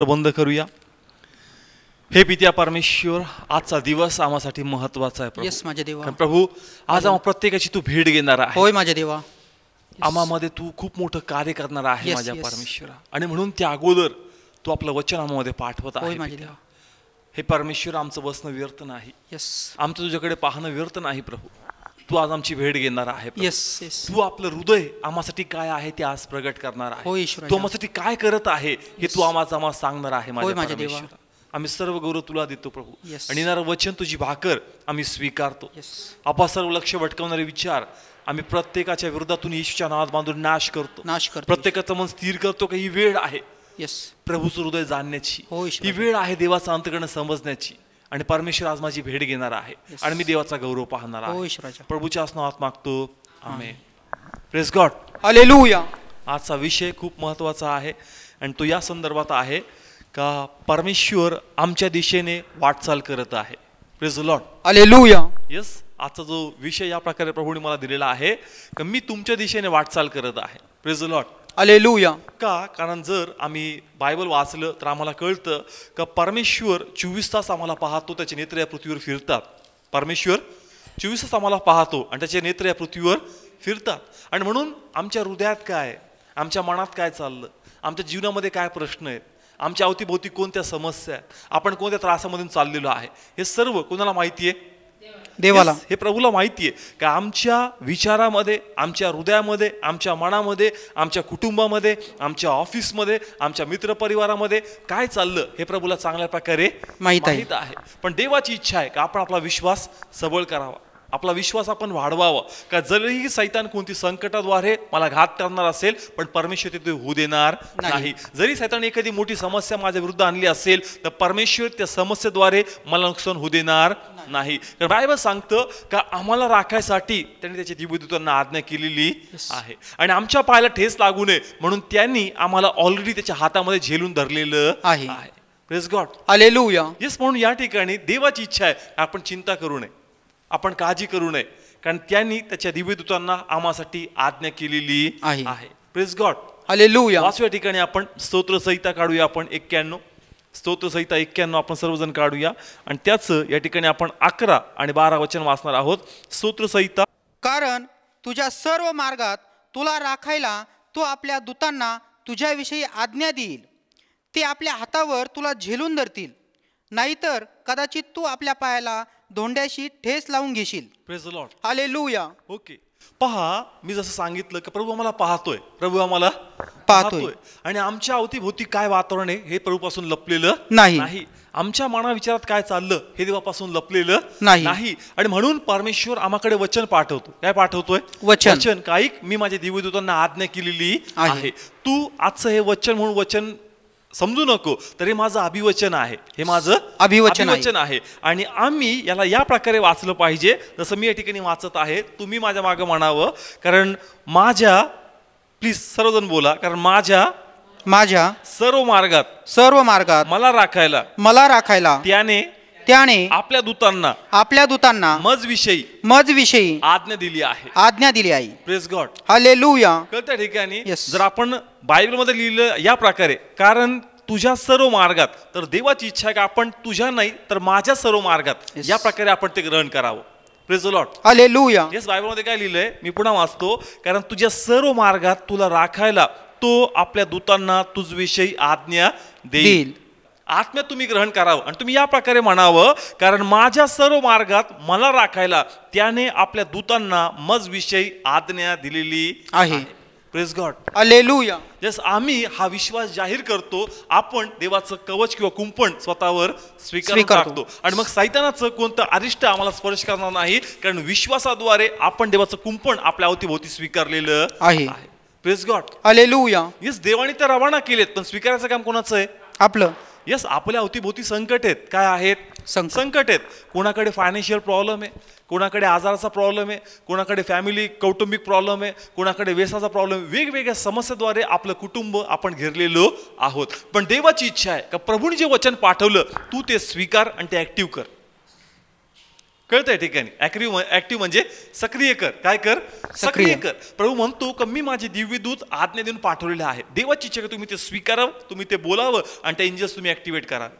बंद करूया. हे पित्या परमेश्वर, आजचा दिवस आम्हासाठी महत्वाचा आहे प्रभू. येस माझे देवा. कारण प्रभू आज आम्हा प्रत्येकाची तू भेट घेणार आहे. होय माझे देवा. आम्हामध्ये तू खूप मोठं कार्य करणार आहे माझ्या yes. परमेश्वरा. आणि म्हणून त्या अगोदर तू आपलं वचन आम्हामध्ये पाठवत होय आहे माझे पित्या. देवा. हे परमेश्वर, आमचं बसणं व्यर्थ नाही, येस आमचं तुझ्याकडे पाहणं व्यर्थ नाही प्रभू. तू आज आमची भेट घेणार आहे प्रभू. Yes yes. तू आपलं हृदय आम्हासाठी काय आहे ते आज प्रगट करणार आहे. होय ईश्वरा. तू आम्हासाठी काय करत आहे हे तू आम्हाला सांगणार आहे होय माझे माझ्या देवा. परमेश्वरा. आम्ही सर्व गौरव तुला देतो प्रभू. Yes. आणि येणारं वचन, तुझी भाकर आम्ही स्वीकारतो. येस आपा सर्व लक्ष भटकवणारे विचार आम्ही प्रत्येकाच्या विरोधातून येशूच्या नावात बांधून नाश करतो. नाश करतो. प्रत्येकाचं मन स्थिर करतो की ही वेळ आहे येस प्रभूचं हृदय जाणण्याची. होय ही ईश्वरा. वेळ आहे देवाचं अंतकरण समजण्याची. आणि परमेश्वर आज माझी भेट घेणार आहे आणि मी देवाचा गौरव पाहणार होय आहे. ईश्वराच्या. प्रभूच्या नावात मागतो, आमेन. Praise God. हालेलुया. आजचा विषय खूप महत्त्वाचा आहे आणि तो या संदर्भात आहे का परमेश्वर आमच्या दिशेने वाटचाल करत आहे. Praise Lord. हालेलुया. यस, आजचा जो विषय या प्रकारे प्रभूने मला दिलेला आहे की मी तुमच्या दिशेने वाटचाल करत आहे. Praise Lord. हालेलुया. का? कारण जर आम्ही बायबल वाचलं तर आम्हाला कळतं का परमेश्वर 24 तास आम्हाला पाहतो, त्याचे नेत्र या पृथ्वीवर फिरतात. परमेश्वर 24 तास आम्हाला पाहतो आणि त्याचे नेत्र या पृथ्वीवर फिरतात. आणि म्हणून आमच्या हृदयात काय, आमच्या मनात काय चाललं, आमच्या जीवनामध्ये काय प्रश्न आहेत, आमच्या अवतीभोवती कोणत्या समस्या आहेत, आपण कोणत्या त्रासामधून चाललेलो आहे, हे सर्व कोणाला माहिती आहे? देवाला. हे प्रभूला माहिती आहे का आमच्या विचारामध्ये, आमच्या हृदयामध्ये, आमच्या मनामध्ये, आमच्या कुटुंबामध्ये, आमच्या ऑफिसमध्ये, आमच्या मित्रपरिवारामध्ये काय चाललं हे प्रभूला चांगल्या प्रकारे माहित आहे. पण देवाची इच्छा आहे का आपण आपला विश्वास सबळ करावा, आपला विश्वास आपण वाढवावा. का जरीही सैतान कोणती संकटाद्वारे मला घात करणार असेल पण परमेश्वर ते होऊ देणार नाही. जरी सैतान एखादी मोठी समस्या माझ्या विरुद्ध आणली असेल तर परमेश्वर त्या समस्येद्वारे मला नुकसान होऊ देणार नाही. कारण बायबल सांगतं का आम्हाला राखायसाठी त्यांनी त्याच्या दिव्यदूतांना आज्ञा केलेली आहे आणि आमच्या पायाला ठेस लागू नये म्हणून त्यांनी आम्हाला ऑलरेडी त्याच्या हातामध्ये झेलून धरलेलं आहे. Praise God. हालेलुया. येस, म्हणून या ठिकाणी देवाची इच्छा आहे आपण चिंता करू नये, आपण काळजी करू नये, कारण त्यांनी त्याच्या दिव्यदूतांना आम्हासाठी आज्ञा केलेली आहे. Praise God. हालेलुया. 5व्या ठिकाणी आपण स्तोत्र संहिता काढूया. आपण 91 स्तोत्र संहिता 91 आपण सर्वजण काढूया आणि त्याच या ठिकाणी आपण 11 आणि 12 वचन वाचणार आहोत. स्तोत्र संहिता. कारण तुझ्या सर्व मार्गात तुला राखायला तो आपल्या दूतांना तुझ्याविषयी आज्ञा देईल. ते आपल्या हातावर तुला झेलून धरतील, नाहीतर कदाचित तू आपल्या पायाला धोंड्याशी ठेस लावून घेशील. Praise the Lord. Hallelujah. Okay. पहा, मी जसं सांगितलं की प्रभू आम्हाला पाहतोय, प्रभू आम्हाला पाहतोय आणि आमच्या अवतीभोवती काय वातावरण आहे हे प्रभूपासून लपलेलं नाही. आमच्या मना विचारात काय चाललं हे देवापासून लपलेलं नाही. आणि म्हणून परमेश्वर आम्हाकडे वचन पाठवतो. काय पाठवतोय? वचन. काय? मी माझ्या दिव्यदूतांना आज्ञा केलेली आहे. तू आजचं हे वचन म्हणून वचन समजू नको, तरी माझं अभिवचन आहे, हे माझं अभिवचन आहे. आणि आम्ही याला या प्रकारे वाचलं पाहिजे जसं मी या ठिकाणी वाचत आहे. तुम्ही माझ्या मागं म्हणावं, कारण माझ्या, प्लीज सर्वजण बोला, कारण माझ्या सर्व मार्गात मला राखायला त्याने आपल्या दूतांना मजविषयी आज्ञा दिली आहे. Praise God. हालेलुया. कळत्या ठिकाणी जर आपण बायबलमध्ये लिहिलं या प्रकारे, कारण तुझ्या सर्व मार्गात, तर देवाची इच्छा आहे का आपण तुझ्या नाही तर माझ्या सर्व मार्गात या प्रकारे आपण ते ग्रहण करावं. Praise the Lord. Hallelujah. Yes, बायबलमध्ये काय लिहिलंय मी पुन्हा वाचतो. कारण तुझ्या सर्व मार्गात तुला राखायला तो आपल्या दूतांना तुझविषयी आज्ञा देईल. आत्म्यात तुम्ही ग्रहण करावं आणि तुम्ही या प्रकारे म्हणावं, कारण माझ्या सर्व मार्गात मला राखायला त्याने आपल्या दूतांना मजविषयी आज्ञा दिलेली आहे. Praise God. हालेलुया. जस आम्ही हा विश्वास जाहीर करतो, आपण देवाचं कवच किंवा कुंपण स्वतःवर स्वीकारतो आणि मग सैतानाचं कोणतं अरिष्ट आम्हाला स्पर्श करणार नाही, कारण विश्वासाद्वारे आपण देवाचं कुंपण आपल्या अवतीभोवती स्वीकारलेलं आहे. Praise God. हालेलुया. येस, देवाने तर रवाना केलेत, पण स्वीकारायचं काम कोणाचं आहे? आपलं. येस, आपल्या अवतीभोवती संकट आहेत. काय आहेत? संकट आहेत. कोणाकडे फायनान्शियल प्रॉब्लेम आहे, कोणाकडे आजाराचा प्रॉब्लेम आहे, कोणाकडे फॅमिली कौटुंबिक प्रॉब्लेम आहे, कोणाकडे व्यसनाचा प्रॉब्लेम. वेगवेगळ्या समस्येद्वारे आपलं कुटुंब आपण घेरलेलो आहोत. पण देवाची इच्छा आहे का प्रभूने जे वचन पाठवलं तू ते स्वीकार आणि ते ऍक्टिव्ह कर. कळतंय ठिकाणी ऍक्टिव्ह म्हणजे सक्रिय कर. काय कर? सक्रिय कर. प्रभू म्हणतो की मी माझे दिव्य दूत आज्ञा देऊन पाठवलेले आहे. देवाची इच्छा की तुम्ही ते स्वीकारावं, तुम्ही ते बोलावं आणि त्या एंजल्स तुम्ही ऍक्टिव्हेट करावे.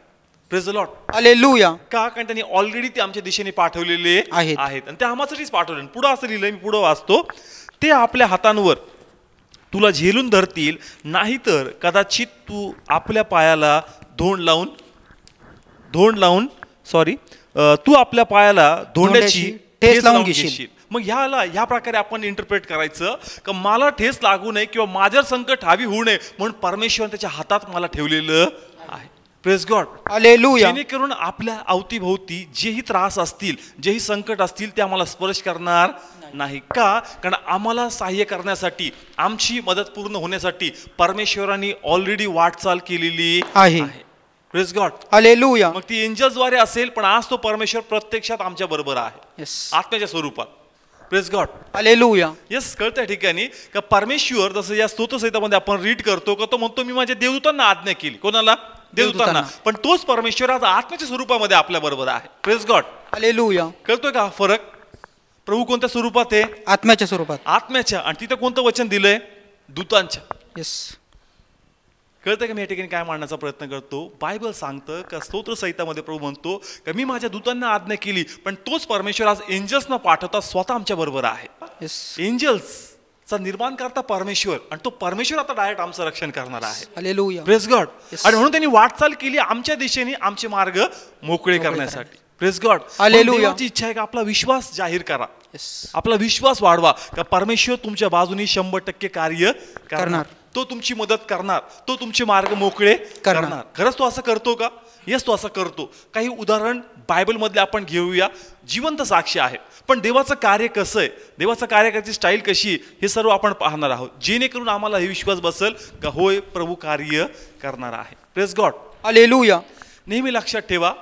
Praise the Lord. हालेलुया. का? कारण त्यांनी ऑलरेडी ते आमच्या दिशेने पाठवलेले आहेत आणि ते आम्हासाठीच पाठवले. पुढे असं लिहिलंय, मी पुढे वाचतो, ते आपल्या हातांवर तुला झेलून धरतील, नाहीतर कदाचित तू आपल्या पायाला तू आपल्या पायाला धोंड्याची ठेस लावून घेशील. मग ह्या प्रकारे आपण इंटरप्रेट करायचं की मला ठेस लागू नये किंवा माझ्यावर संकट हावी होऊ नये म्हणून परमेश्वर त्याच्या हातात मला ठेवलेलं आहे. Praise God. हालेलुया. जेणेकरून आपल्या अवतीभोवती जेही त्रास असतील, जेही संकट असतील ते आम्हाला स्पर्श करणार नाही. का? कारण आम्हाला सहाय्य करण्यासाठी, आमची मदत पूर्ण होण्यासाठी परमेश्वरांनी ऑलरेडी वाटचाल केलेली आहे. Praise God. हालेलुया. मग ती एंजल्सद्वारे असेल, पण आज तो परमेश्वर प्रत्यक्षात आमच्या बरोबर आहे, आत्म्याच्या स्वरूपात. Praise God. हालेलुया. येस, कळतंय ठिकाणी का परमेश्वर जसं या स्तोत्रसंहितामध्ये आपण रीड करतो का तो म्हणतो मी माझ्या देवदूतांना आज्ञा केली. कोणाला? देवदूतांना. पण तोच परमेश्वर आज आत्म्याच्या स्वरूपामध्ये आपल्या बरोबर आहे. Praise God. हालेलुया. कळतोय का फरक? प्रभू कोणत्या स्वरूपात आहे? आत्म्याच्या स्वरूपात. आत्म्याच्या. आणि तिथं कोणतं वचन दिलंय? दूतांच्या. येस. कळतं का मी या ठिकाणी काय मांडण्याचा प्रयत्न करतो? बायबल सांगतं का स्तोत्रसंहितामध्ये प्रभू म्हणतो की मी माझ्या दूतांना आज्ञा केली, पण तोच परमेश्वर आज एंजल्स न पाठवता स्वतः आमच्या बरोबर आहे. एंजल्सचा निर्माण करता परमेश्वर, आणि तो परमेश्वर आता डायरेक्ट आमचं रक्षण करणार आहे. हालेलुया. Praise God. आणि म्हणून त्यांनी वाटचाल केली आमच्या दिशेने आमचे मार्ग मोकळे करण्यासाठी. Praise God. हालेलुया. देवाची इच्छा आहे की आपला विश्वास जाहीर करा, आपला विश्वास वाढवा, का परमेश्वर तुमच्या बाजूनी 100% कार्य करणार, तो तुमची मदत करणार, तो तुमचे मार्ग मोकळे करणार. खरंच तो असं करतो का? येस, तो असं करतो. काही उदाहरण बायबल मधले आपण घेऊया, जिवंत साक्षी आहे. पण देवाचं कार्य कसं आहे, देवाचं कार्य करायची स्टाईल कशी, हे सर्व आपण पाहणार आहोत, जेणेकरून आम्हाला हे विश्वास बसेल का होय प्रभू कार्य करणार आहे. Praise God. हालेलुया. नेहमी लक्षात ठेवा,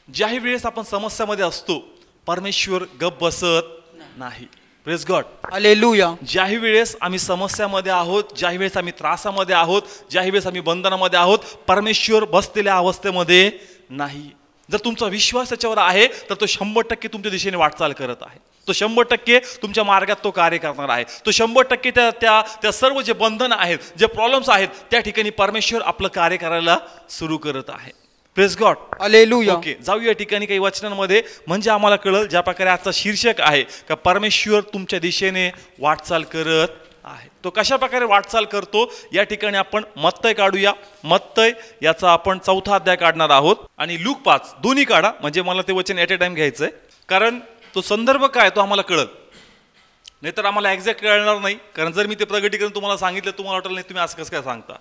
ज्याही वेळेस आपण समस्यामध्ये असतो परमेश्वर गप बसत नाही. Praise God. हालेलुया. ज्याही वेळेस आम्ही समस्यामध्ये आहोत, ज्याही वेळेस आम्ही त्रासामध्ये आहोत, ज्याही वेळेस आम्ही बंधनामध्ये आहोत, परमेश्वर बसलेल्या अवस्थेमध्ये नाही. जर तुमचा विश्वास त्याच्यावर आहे तर तो 100% तुमच्या दिशेने वाटचाल करत आहे. तो 100% तुमच्या मार्गात तो कार्य करणार आहे. तो 100% त्या सर्व जे बंधन आहेत, जे प्रॉब्लेम्स आहेत, त्या ठिकाणी परमेश्वर आपलं कार्य करायला सुरू करत आहे. Praise God. हालेलुया. ओके, जाऊया ठिकाणी काही वचनांमध्ये, म्हणजे आम्हाला कळलं ज्या प्रकारे आजचा शीर्षक आहे का परमेश्वर तुमच्या दिशेने वाटचाल करत आहे. तो कशा प्रकारे वाटचाल करतो या ठिकाणी आपण मत्तय काढूया. मत्तय याचा आपण 4था अध्याय काढणार आहोत आणि लूक 5 दोन्ही काढा, म्हणजे मला ते वचन ॲट ए टाइम घ्यायचंय, कारण तो संदर्भ काय तो आम्हाला कळत, नाहीतर आम्हाला एक्झॅक्ट कळणार नाही. कारण जर मी ते प्रगटीकरण तुम्हाला सांगितलं, तुम्हाला वाटलं नाही तुम्ही असं कसं काय सांगता.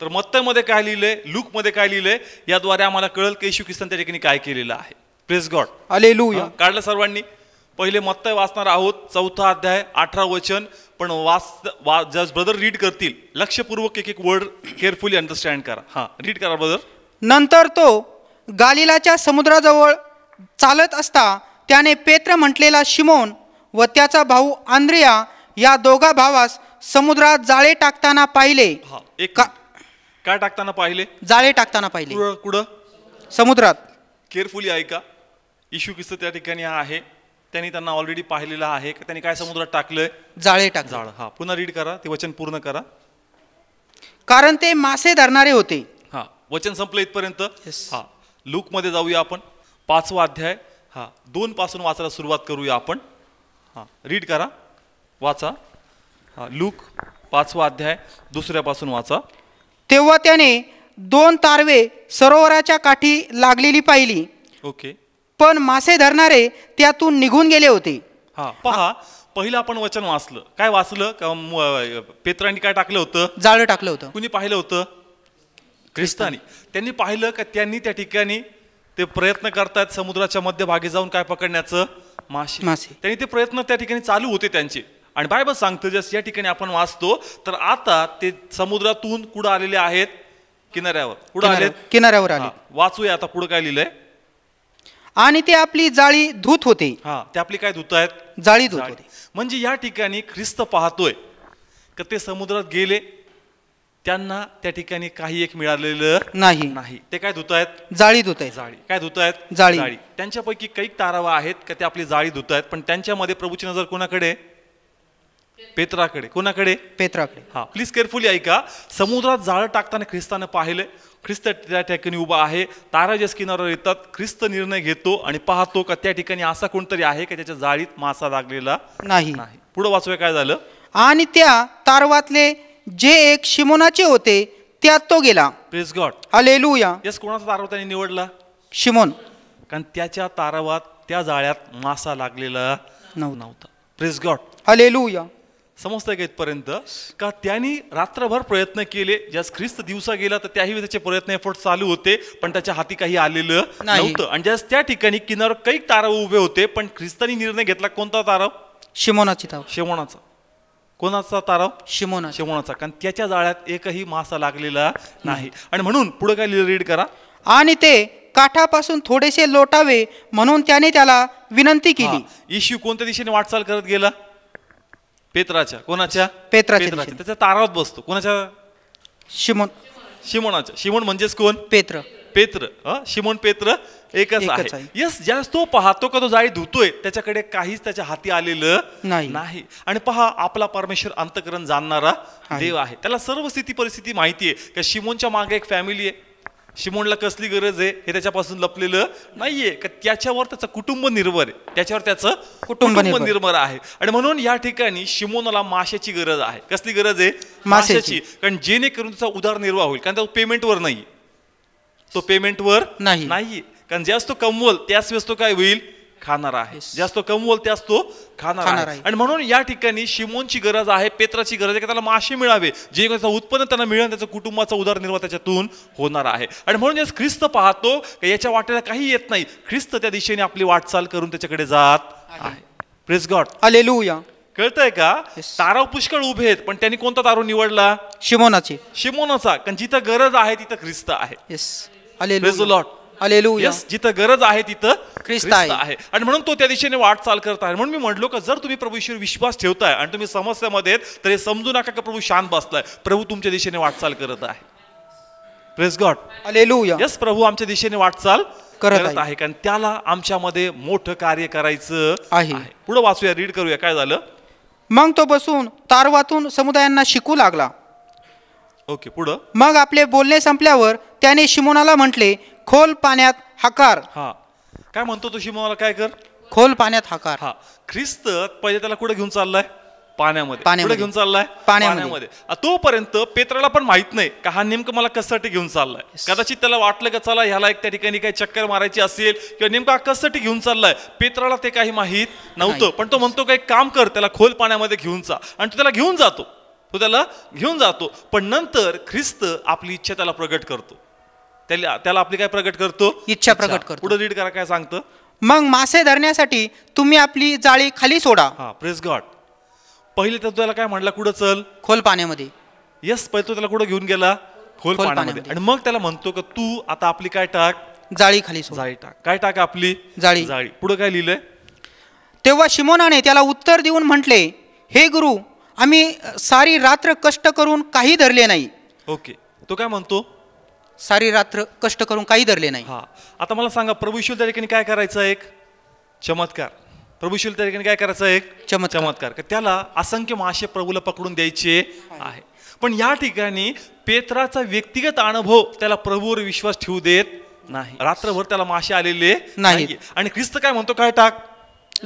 तर मत्तयमध्ये काय लिहिलंय, लूकमध्ये काय लिहिलंय, याद्वारे आम्हाला कळेल की येशू ख्रिस्ताने त्या ठिकाणी काय केलेलं आहे. Praise God. हालेलुया. काढलं सर्वांनी? पहिले मत्तय वाचणार आहोत, 4था अध्याय 18 वचन. पण जस्ट ब्रदर रीड करतील, लक्षपूर्वक एक एक वर्ड केअरफुली अंडरस्टँड करा. हा, रीड करा ब्रदर. नंतर तो गालिलाच्या समुद्राजवळ चालत असता त्याने पेत्र म्हटलेला शिमोन व त्याचा भाऊ आंद्रिया या दोघा भावास समुद्रात जाळे टाकताना पाहिले. हा, काय टाकताना पाहिले? जाळे टाकताना पाहिले. कुठं? समुद्रात. केअरफुली ऐका. येशू ख्रिस्त त्या ठिकाणी आहे, त्यांनी त्यांना ऑलरेडी पाहिलेलं आहे. त्यांनी काय समुद्रात टाकलंय? जाळे टाकले. जाळ. हा, पुन्हा रीड करा, ते वचन पूर्ण करा. कारण ते मासे धरणारे होते. हा, वचन संपलं इथपर्यंत. हा, लूक मध्ये जाऊया आपण, 5वा अध्याय. हा, 2 पासून वाचायला सुरुवात करूया आपण. हा, रीड करा, वाचा. हा, लूक 5वा अध्याय 2ऱ्यापासून वाचा. तेव्हा त्याने 2 तारवे सरोवराच्या काठी लागलेली पाहिली. ओके. पण मासे धरणारे त्यातून निघून गेले होते. हा, पहा, पहिलं आपण वचन वाचलं. काय वाचलं? का पेत्रांनी काय टाकलं होतं? जाळं टाकलं होतं. कुणी पाहिलं होतं? ख्रिस्तानी. त्यांनी पाहिलं का त्यांनी त्या ठिकाणी ते प्रयत्न करतायत समुद्राच्या मध्यभागी जाऊन काय पकडण्याचं? मासे. त्यांनी ते प्रयत्न त्या ठिकाणी चालू होते त्यांचे. आणि बायबल सांगतं जस या ठिकाणी आपण वाचतो तर आता ते समुद्रातून कुठं आलेले आहेत? किनाऱ्यावर. कुठं आलेत? किनाऱ्यावर आले. वाचूया आता पुढे काय लिहिलंय. आणि ते आपली जाळी धुत होते. हा, ते आपली काय धुत आहेत? जाळी धुत होते. म्हणजे या ठिकाणी ख्रिस्त पाहतोय का ते समुद्रात गेले, त्यांना त्या ठिकाणी काही एक मिळालेलं नाही. नाही. ते काय धुत आहेत? जाळी धुत आहे. जाळी. काय धुत आहेत? जाळी. त्यांच्यापैकी काही तारावा आहेत का ते आपली जाळी धुत आहेत, पण त्यांच्यामध्ये प्रभूची नजर कोणाकडे? पेत्राकडे. कोणाकडे? पेत्राकडे. हा, प्लीज केअरफुली ऐका. समुद्रात जाळं टाकताना ख्रिस्तानं पाहिलं. ख्रिस्त त्या ठिकाणी उभा आहे. तारा ज्या किनाऱ्यावर येतात, ख्रिस्त निर्णय घेतो आणि पाहतो का त्या ठिकाणी असा कोणतरी आहे का त्याच्या जाळीत मासा लागलेला नाही. पुढे वाचूया काय झालं. आणि त्या तारवातले जे एक शिमोनाचे होते त्यात तो गेला. Praise God. हालेलुया. यस. कोणाचा तारव त्याने निवडला? शिमोन. कारण त्याच्या तारवात त्या जाळ्यात मासा लागलेला नव्हता. Praise God. हालेलुया. समजतंय का इथपर्यंत? का त्यांनी रात्रभर प्रयत्न केले. ज्यास ख्रिस्त दिवसा गेला तर त्याही त्याचे प्रयत्न एफर्ट चालू होते, पण त्याच्या हाती काही आलेलं नव्हतं. आणि ज्यास त्या ठिकाणी किनाऱ्यावर काही तारव उभे होते, पण ख्रिस्तानी निर्णय घेतला. कोणता तारव? शिमोनाची तारव. शेमोनाचा. कोणाचा तारव? शिमोना. शेमोनाचा. कारण त्याच्या जाळ्यात एकही मासा लागलेला नाही. आणि म्हणून पुढे काय रीड करा. आणि ते काठापासून थोडेसे लोटावे म्हणून त्याने त्याला विनंती केली. येशू कोणत्या दिशेने वाटचाल करत गेला? पेत्राच्या. कोणाच्या? पेत्राच्या. त्याच्या तारावत बसतो. कोणाच्या? शिमोन. शिमोनाच्या. शिमोन म्हणजेच कोण? पेत्र. पेत्र. शिमोन पेत्र एकच आहे. यस. ज्यास तो पाहतो का तो जाळी धुतोय, त्याच्याकडे काहीच त्याच्या हाती आलेलं नाही. आणि पहा, आपला परमेश्वर अंतःकरण जाणणारा देव आहे. त्याला सर्व स्थिती परिस्थिती माहिती आहे. का शिमोनच्या मागे एक फॅमिली आहे. शिमोनला कसली गरज आहे हे त्याच्यापासून लपलेलं नाहीये. का त्याच्यावर त्याचं कुटुंब निर्भर आहे. त्याच्यावर त्याचं कुटुंब निर्भर आहे. आणि म्हणून या ठिकाणी शिमोनला माशाची गरज आहे. कसली गरज आहे? माशाची. कारण जेणेकरून त्याचा उदरनिर्वाह होईल. कारण तो पेमेंटवर नाही. तो पेमेंटवर नाही. कारण जास्त तो कमवल त्याच वेळेस तो काय होईल? खाणार आहे. जास्त कमवल त्याच तो खाणार आहे. आणि म्हणून या ठिकाणी शिमोनची गरज आहे, पेत्राची गरज आहे की त्याला मासे मिळावे, जे उत्पन्न त्यांना मिळेल, त्याच्या कुटुंबाचा उदरनिर्वाह त्याच्यातून होणार आहे. आणि म्हणून ख्रिस्त पाहतो की याच्या वाटेला काही येत नाही. ख्रिस्त त्या दिशेने आपली वाटचाल करून त्याच्याकडे जात आहे. Praise God. हालेलुया. कळतंय का? तारव पुष्कळ उभे आहेत, पण त्यांनी कोणता तारव निवडला? शिमोनाची. शिमोनाचा. कारण जिथं गरज आहे तिथं ख्रिस्त आहे. Praise the Lord. हालेलुया. जिथं गरज आहे तिथं ख्रिस्त आहे. आणि म्हणून तो त्या दिशेने वाटचाल करत आहे. म्हणून मी म्हटलो का जर तुम्ही प्रभू ईश्वर विश्वास ठेवताय आणि तुम्ही समस्यामध्ये तर हे समजू नका की प्रभू शांत बसलाय. प्रभू तुमच्या दिशेने वाटचाल करत आहे. Praise God. हालेलुया. यस. प्रभू आमच्या दिशेने वाटचाल करत आहे, कारण त्याला आमच्यामध्ये मोठं कार्य करायचं आहे. पुढे वाचूया, रीड करूया काय झालं. मग तो बसून तारवातून समुदायांना शिकू लागला. ओके. पुढं. मग आपले बोलणे संपल्यावर त्याने शिमोनाला म्हटले, खोल पाण्यात हाकार. काय म्हणतो तो शिमोनाला? काय कर? खोल पाण्यात हाकार. ख्रिस्त पहिले त्याला कुठे घेऊन चाललाय? पाण्यामध्ये. कुठे घेऊन चाललाय? पाण्यामध्ये. तोपर्यंत पेत्राला पण माहित नाही का हा नेमकं मला कशासाठी घेऊन चाललाय. कदाचित त्याला वाटलं का चला ह्याला एक त्या ठिकाणी काही चक्कर मारायची असेल किंवा नेमका कशासाठी घेऊन चाललाय. पेत्राला ते काही माहित नव्हतं, पण तो म्हणतो का एक काम कर, त्याला खोल पाण्यामध्ये घेऊन जा. आणि तो त्याला घेऊन जातो. पण नंतर ख्रिस्त आपली इच्छा त्याला प्रगट करतो. त्याला आपली काय प्रगट करतो? इच्छा प्रगट करतो. पुढे रीड करा काय सांगतं. मग मासे धरण्यासाठी तुम्ही आपली जाळी खाली सोडा. Praise God. पहिले तर त्याला काय म्हणला? कुठं चल? खोल पाण्यामध्ये. यस. पहिले तो त्याला कुठं घेऊन गेला? खोल पाण्यामध्ये. आणि मग त्याला म्हणतो का तू आता आपली काय टाक? जाळी खाली सोड. जाळी टाक. काय टाक? आपली जाळी. पुढे काय लिहिलंय? तेव्हा शिमोनाने त्याला उत्तर देऊन म्हटले, हे गुरु, आम्ही सारी रात्र कष्ट करून काही धरले नाही. ओके. तो काय म्हणतो? सारी रात्र कष्ट करून काही धरले नाही. आता मला सांगा, प्रभू ईश्वर त्या ठिकाणी काय करायचं? एक चमत्कार. प्रभू ईश्वर त्या ठिकाणी काय करायचं? एक चमत्कार. त्याला असंख्य मासे प्रभूला पकडून द्यायचे आहे. पण या ठिकाणी पेत्राचा व्यक्तिगत अनुभव त्याला प्रभूवर विश्वास ठेवू देत नाही. रात्रभर त्याला मासे आलेले नाही. आणि ख्रिस्त काय म्हणतो? काय टाक?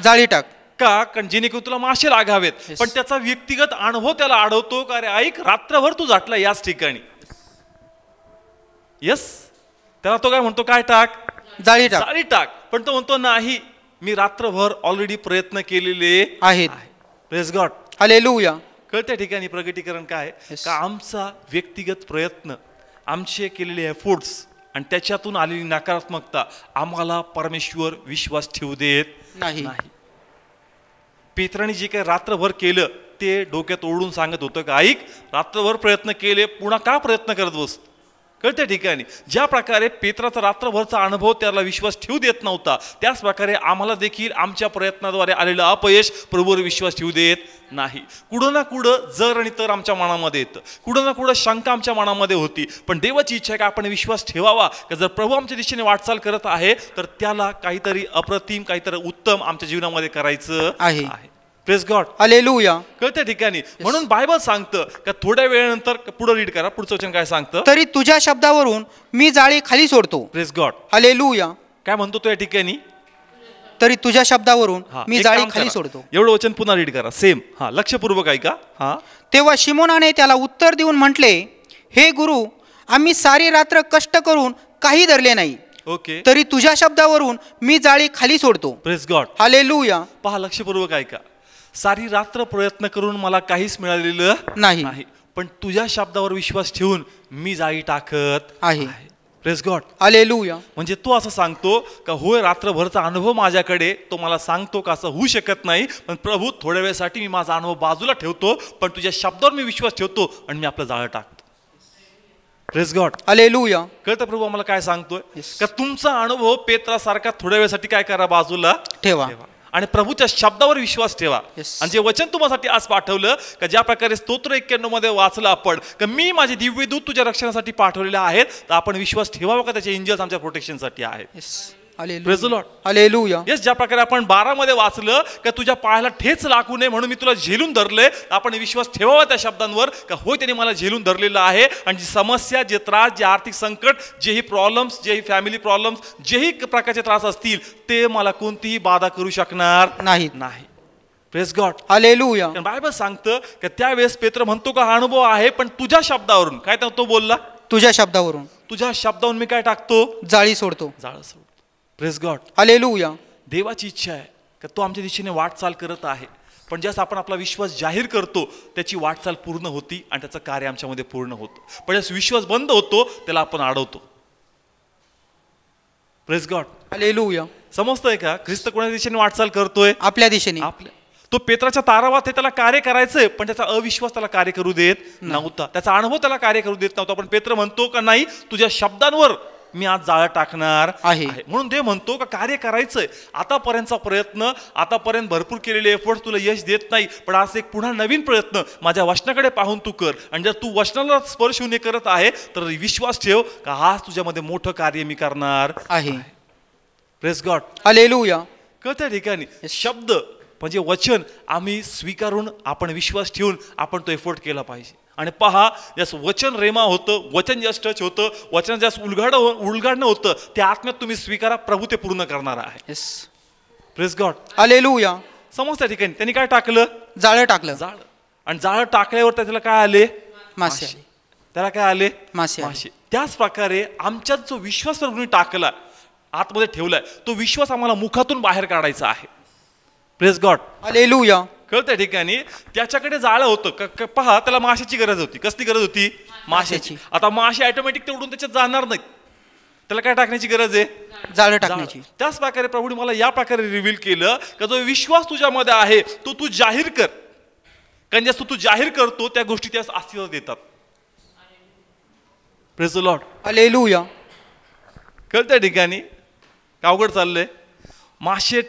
जाळी टाक. का? कारण जेणेकरून तुला मासे लागावेत. पण त्याचा व्यक्तिगत अनुभव त्याला आढळतो का रे ऐक, रात्रभर तू जाटला याच ठिकाणी. यस. त्याला तो काय म्हणतो? काय टाक? जाळी टाक. पण तो म्हणतो नाही, मी रात्रभर ऑलरेडी प्रयत्न केलेले आहेत. Praise God. हालेलुया. कळत्या ठिकाणी प्रगटीकरण काय का? आमचा व्यक्तिगत प्रयत्न, आमचे केलेले एफोर्ट्स आणि त्याच्यातून आलेली नकारात्मकता आम्हाला परमेश्वर विश्वास ठेवू देत नाही. पेत्राने जे काही रात्रभर केलं ते डोक्यात ओढून सांगत होतं का ऐक, रात्रभर प्रयत्न केले, पुन्हा का प्रयत्न करत बसतो? कळत्या ठिकाणी ज्या प्रकारे पेत्राचा रात्रभरचा अनुभव त्याला विश्वास ठेवू देत नव्हता, त्याच प्रकारे आम्हाला देखील आमच्या प्रयत्नाद्वारे आलेलं अपयश प्रभूवर विश्वास ठेवू देत नाही. कुठं ना कुठं जर आणि तर आमच्या मनामध्ये येतं, कुठं ना कुठं शंका आमच्या मनामध्ये होती, पण देवाची इच्छा आहे की आपण विश्वास ठेवावा की जर प्रभू आमच्या दिशेने वाटचाल करत आहे तर त्याला काहीतरी अप्रतिम, काहीतरी उत्तम आमच्या जीवनामध्ये करायचं आहे. Praise God. हालेलुया. कळत्या ठिकाणी म्हणून बायबल सांगतं का थोड्या वेळानंतर पुढे रीड करा, पुढचं वचन काय सांगतं? तरी तुझ्या शब्दावरून मी जाळी खाली सोडतो. Praise God. हालेलुया. काय म्हणतो तो या ठिकाणी? तरी तुझ्या शब्दावरून मी एक जाळी काम खाली करा. सोडतो. एवढं वचन पुन्हा रीड करा, सेम. लक्षपूर्वक ऐका. तेव्हा शिमोनाने त्याला उत्तर देऊन म्हटले, हे गुरु, आम्ही सारी रात्र कष्ट करून काही धरले नाही, ओके, तरी तुझ्या शब्दावरून मी जाळी खाली सोडतो. Praise God. हालेलुया. पहा, लक्षपूर्वक ऐका. सारी रात्र प्रयत्न करून मला काहीच मिळालेलं नाही, पण तुझ्या शब्दावर विश्वास ठेवून मी जाळी टाकत आहे. Praise God. हालेलुया. म्हणजे तो असं सांगतो का होय, रात्रभरचा अनुभव माझ्याकडे, तो मला सांगतो का असं होऊ शकत नाही, पण प्रभू थोड्या वेळेसाठी मी माझा अनुभव बाजूला ठेवतो, पण तुझ्या शब्दावर मी विश्वास ठेवतो आणि मी आपलं जाळं टाकतो. Praise God. हालेलुया. कळतं प्रभू आम्हाला काय सांगतोय का तुमचा अनुभव पेत्रासारखा थोड्या वेळेसाठी काय करा, बाजूला ठेवा आणि प्रभूच्या शब्दावर विश्वास ठेवा. आणि जे वचन तुम्हासाठी आज पाठवलं का ज्या प्रकारे स्तोत्र 91 मध्ये वाचलं आपण का मी माझे दिव्य दूत तुझ्या रक्षणासाठी पाठवलेले आहेत, तर आपण विश्वास ठेवावा का त्याचे एंजल्स आमच्या प्रोटेक्शनसाठी आहेत. Praise the Lord. Hallelujah. Yes, ज्या प्रकारे आपण 12 मध्ये वाचलं का तुझ्या पायाला ठेच लागू नये म्हणून मी तुला झेलून धरले, आपण विश्वास ठेवावा त्या शब्दांवर का होय त्याने मला झेलून धरलेलं आहे. आणि जी समस्या, जे त्रास, जे आर्थिक संकट, जेही प्रॉब्लेम्स, जेही फॅमिली प्रॉब्लेम्स, जेही प्रकारचे त्रास असतील ते मला कोणतीही बाधा करू शकणार नाही. Praise God. हालेलुया. बायबल सांगतं की त्यावेळेस पेत्र म्हणतो का हा अनुभव आहे, पण तुझ्या शब्दावरून काय तो बोलला, तुझ्या शब्दावरून, तुझ्या शब्दावरून मी काय टाकतो, जाळी सोडतो. जाळं सोडतो. Praise God. हालेलुया. देवाची इच्छा आहे की तो आमच्या दिशेने वाटचाल करत आहे, पण ज्यास आपण आपला विश्वास जाहीर करतो त्याची वाटचाल पूर्ण होती आणि त्याचं कार्य आमच्यामध्ये पूर्ण होतं. पण ज्यास विश्वास बंद होतो त्याला आपण अडवतो. Praise God. हालेलुया. समजतंय का? ख्रिस्त कोणाच्या दिशेने वाटचाल करतोय? आपल्या दिशेने. तो पेत्राच्या तारावात हे त्याला कार्य करायचंय, पण त्याचा अविश्वास त्याला कार्य करू देत नव्हता, त्याचा अनुभव त्याला कार्य करू देत नव्हता. पण पेत्र म्हणतो का नाही, तुझ्या शब्दांवर मी आज जाळं टाकणार आहे. म्हणून ते म्हणतो का कार्य करायचंय. आतापर्यंतचा प्रयत्न, आतापर्यंत भरपूर केलेले एफर्ट तुला यश देत नाही, पण आज एक पुन्हा नवीन प्रयत्न माझ्या वचनाकडे पाहून तू कर. आणि जर तू वचनाला स्पर्श होऊन करत आहे तर विश्वास ठेव का आज तुझ्यामध्ये मोठं कार्य मी करणार आहे. Praise God. हालेलुया. कळत्या ठिकाणी शब्द म्हणजे वचन आम्ही स्वीकारून आपण विश्वास ठेवून आपण तो एफर्ट केला पाहिजे. आणि पहा, जसं वचन रेमा होतं, वचन जस टच होतं, वचन जस उलगाडणं होतं, त्या आत्म्यात तुम्ही स्वीकारा, प्रभू ते पूर्ण करणार आहे. Praise God. हालेलुया. समजत्या ठिकाणी त्यांनी काय टाकलं, जाळं टाकलं. जाळं. आणि जाळं टाकल्यावर त्याला काय आले, मासे. त्याला काय आले, मासे. त्याच प्रकारे आमच्यात जो विश्वास प्रभूने टाकला, आतमध्ये ठेवलाय, तो विश्वास आम्हाला मुखातून बाहेर काढायचा आहे. Praise God. हालेलुया. कळत्या ठिकाणी त्याच्याकडे जाळं होतं. पहा, त्याला माशाची गरज होती. कसली गरज होती, माशाची. आता मासे ऑटोमॅटिक तेवढून त्याच्यात जाणार नाहीत, त्याला काय टाकण्याची गरज आहे, जाळं टाकण्याची. त्याच प्रकारे प्रभूने मला या प्रकारे रिव्हील केलं का जो विश्वास तुझ्यामध्ये आहे तो तू जाहीर कर, कारण जास्त तू जाहीर करतो त्या गोष्टी त्यास अस्तित्व देतात. Praise the Lord. हालेलुया. कळत्या ठिकाणी अवघड चाललंय. मासे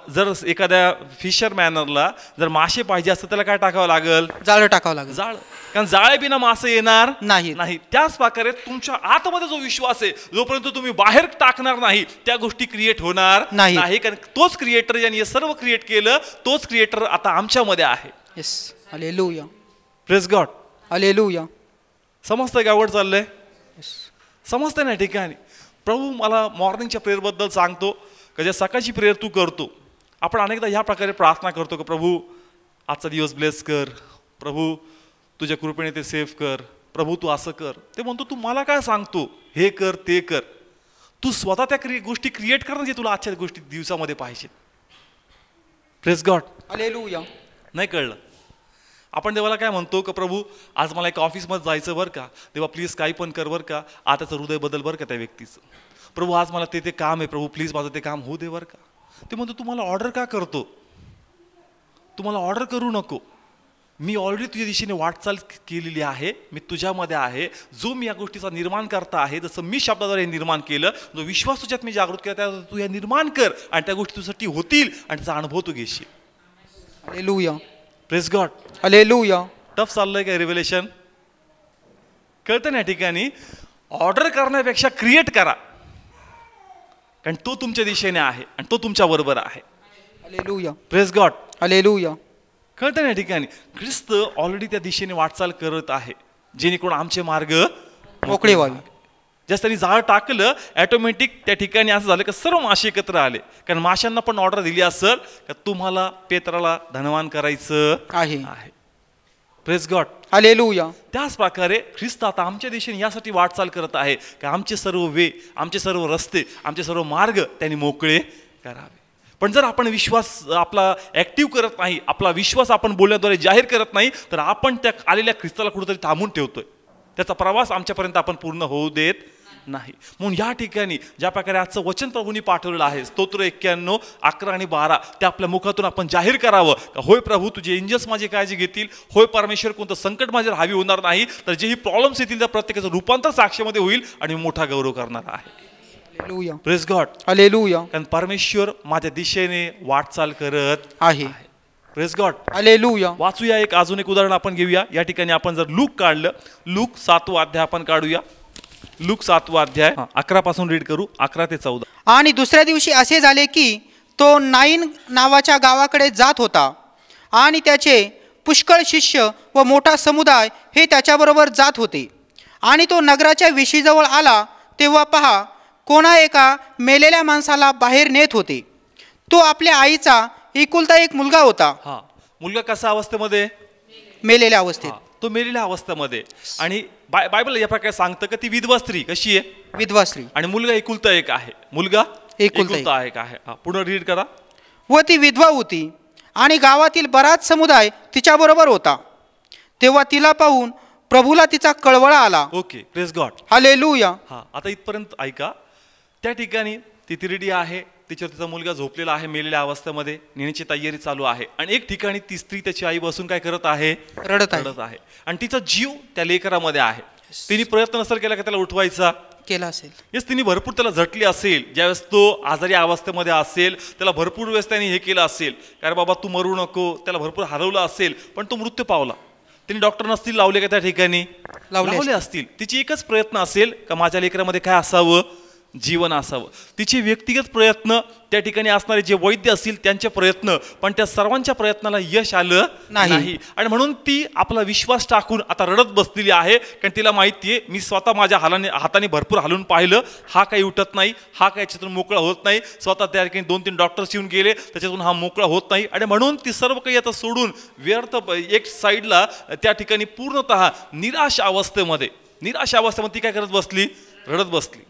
जर एखाद्या फिशरमॅनरला जर मासे पाहिजे असतं त्याला काय टाकावं लागेल, जाळं टाकावं लागेल. जाळ. कारण जाळे बिना मासे येणार नाही. त्याच प्रकारे तुमच्या आतमध्ये जो विश्वास आहे, जोपर्यंत तुम्ही बाहेर टाकणार नाही त्या गोष्टी क्रिएट होणार नाही. कारण तोच क्रिएटर ज्याने हे सर्व क्रिएट केलं, तोच क्रिएटर आता आमच्यामध्ये आहे. हालेलुया. Praise God. हालेलुया. समजतंय का अवघड चाललंय, समजतंय ना ठिकाणी. प्रभू मला मॉर्निंगच्या प्रेयरबद्दल सांगतो का ज्या सकाळची प्रेयर तू करतो, आपण अनेकदा ह्या प्रकारे प्रार्थना करतो की प्रभू आजचा दिवस ब्लेस कर, प्रभू तुझ्या कृपेने ते सेव्ह कर, प्रभू तू असं कर. ते म्हणतो तू मला काय सांगतो, हे कर ते कर. तू स्वतः त्या गोष्टी क्रिएट कर ना जे तुला आजच्या गोष्टी दिवसामध्ये पाहिजेत. Praise God. हालेलुया. नाही कळलं, आपण देवाला काय म्हणतो का प्रभू आज मला एका ऑफिसमध्ये जायचं बरं का, देवा प्लीज काही पण कर बरं का, आताचं हृदय बदल बरं का त्या व्यक्तीचं. प्रभू आज मला ते काम आहे, प्रभू प्लीज माझं ते काम होऊ दे बरं का. ते म्हणतो तुम्हाला ऑर्डर का करतो, तुम्हाला ऑर्डर करू नको, मी ऑलरेडी तुझ्या दिशेने वाटचाल केलेली आहे, मी तुझ्यामध्ये आहे, जो मी या गोष्टीचा निर्माण करता आहे, जसं मी शब्दाद्वारे निर्माण केलं, जो विश्वास तुझ्यात मी जागृत केला त्या तू या निर्माण कर आणि त्या गोष्टी तुझ्यासाठी होतील आणि त्याचा अनुभव तू घेशील. Hallelujah, praise God. Hallelujah. Tough चाललंय का रिव्हेलेशन? कळतं ना या ठिकाणी? ऑर्डर करण्यापेक्षा क्रिएट करा, कारण तो तुमच्या दिशेने आहे आणि तो तुमच्या बरोबर आहे. Hallelujah, praise God. हालेलुया. कळतं ना या ठिकाणी? ख्रिस्त ऑलरेडी त्या दिशेने वाटचाल करत आहे, जेणेकरून आमचे मार्ग मोकळे व्हावे. जसं त्यांनी जाळ टाकलं, ऑटोमॅटिक त्या ठिकाणी असं झालं की सर्व मासे एकत्र आले, कारण माशांना पण ऑर्डर दिली असेल का तुम्हाला पेत्राला धनवान करायचं आहे. Praise God. हालेलुया. त्याच प्रकारे ख्रिस्त आता आमच्या दिशेने यासाठी वाटचाल करत आहे की आमचे सर्व वे, आमचे सर्व रस्ते, आमचे सर्व मार्ग त्यांनी मोकळे करावे. पण जर आपण विश्वास आपला ॲक्टिव्ह करत नाही, आपला विश्वास आपण बोलण्याद्वारे जाहीर करत नाही, तर आपण त्या आलेल्या ख्रिस्ताला कुठेतरी थांबून ठेवतोय, त्याचा प्रवास आमच्यापर्यंत आपण पूर्ण होऊ देत नाही. म्हणून या ठिकाणी ज्या प्रकारे आजचं वचन प्रभूंनी पाठवलेलं आहे, स्तोत्र 91, 11 आणि 12, ते आपल्या मुखातून आपण जाहीर करावं का होय प्रभू, तुझे एंजल्स माझी काळजी घेतील. होय परमेश्वर, कोणतं संकट माझ्यावर हावी होणार नाही, तर जेही प्रॉब्लेम्स येतील त्या प्रत्येकाचं रूपांतर साक्षीमध्ये होईल आणि मोठा गौरव करणार आहे. Hallelujah, praise God. हालेलुया. कारण परमेश्वर माझ्या दिशेने वाटचाल करत आहे. Praise God. हालेलुया. वाचूया अजून एक उदाहरण आपण घेऊया. या ठिकाणी आपण जर लूक काढलं, लूक 7वा अध्याय आपण काढूया. लूक 7वा अध्याय 11 पासून रीड करू, 11 ते 14. आणि दुसऱ्या दिवशी असे झाले की तो नाईन नावाच्या गावाकडे जात होता आणि त्याचे पुष्कळ शिष्य व मोठा समुदाय हे त्याच्याबरोबर जात होते. आणि तो नगराच्या वेशीजवळ आला तेव्हा पहा, कोणा एका मेलेल्या माणसाला बाहेर नेत होते. तो आपल्या आईचा एकुलता एक मुलगा होता. हा मुलगा कसा अवस्थेमध्ये? मेलेल्या अवस्थेत. तो मेलेल्या अवस्थेमध्ये. आणि बायबल या प्रकारे सांगतं की ती विधवा स्त्री कशी आहे? विधवा स्त्री. आणि मुलगा एकुलता एक आहे. मुलगा एकुलता एक आहे. पुन्हा रीड करा. व ती विधवा होती आणि गावातील बराच समुदाय तिच्याबरोबर होता. तेव्हा तिला पाहून प्रभूला तिचा कळवळा आला. Okay, praise God. हालेलुया. हा आता इथपर्यंत ऐका. त्या ठिकाणी ती तिरडी आहे, तिच्यावर तिचा मुलगा झोपलेला आहे मेलेल्या अवस्थेमध्ये, नेण्याची तयारी चालू आहे. आणि एक ठिकाणी ती स्त्री, त्याची आई बसून काय करत आहे? रडत आहे. आणि तिचा जीव त्या लेकरामध्ये आहे. तिने प्रयत्न नसेल केला का त्याला उठवायचा? केला असेल. येस, तिने भरपूर त्याला झटली असेल. ज्यावेळेस तो आजारी अवस्थेमध्ये असेल, त्याला भरपूर वेळेस त्याने हे केलं असेल, कारण बाबा तू मरू नको, त्याला भरपूर हरवलं असेल, पण तो मृत्यू पावला. तिने डॉक्टर नसतील लावले का त्या ठिकाणी? लावले असतील. तिची एकच प्रयत्न असेल का माझ्या लेकरामध्ये काय असावं? जीवन असावं. तिचे व्यक्तिगत प्रयत्न, त्या ठिकाणी असणारे जे वैद्य असतील त्यांचे प्रयत्न, पण त्या सर्वांच्या प्रयत्नाला यश आलं नाही. आणि म्हणून ती आपला विश्वास टाकून आता रडत बसलेली आहे, कारण तिला माहितीये मी स्वतः माझ्या हाताने भरपूर हलवून पाहिलं, हा काही उठत नाही, हा काही याच्यातून मोकळा होत नाही. स्वतः त्या ठिकाणी 2-3 डॉक्टर्स येऊन गेले, त्याच्यातून हा मोकळा होत नाही. आणि म्हणून ती सर्व काही आता सोडून व्यर्थ एक साईडला त्या ठिकाणी पूर्णतः निराश अवस्थेमध्ये ती काय करत बसली? रडत बसली.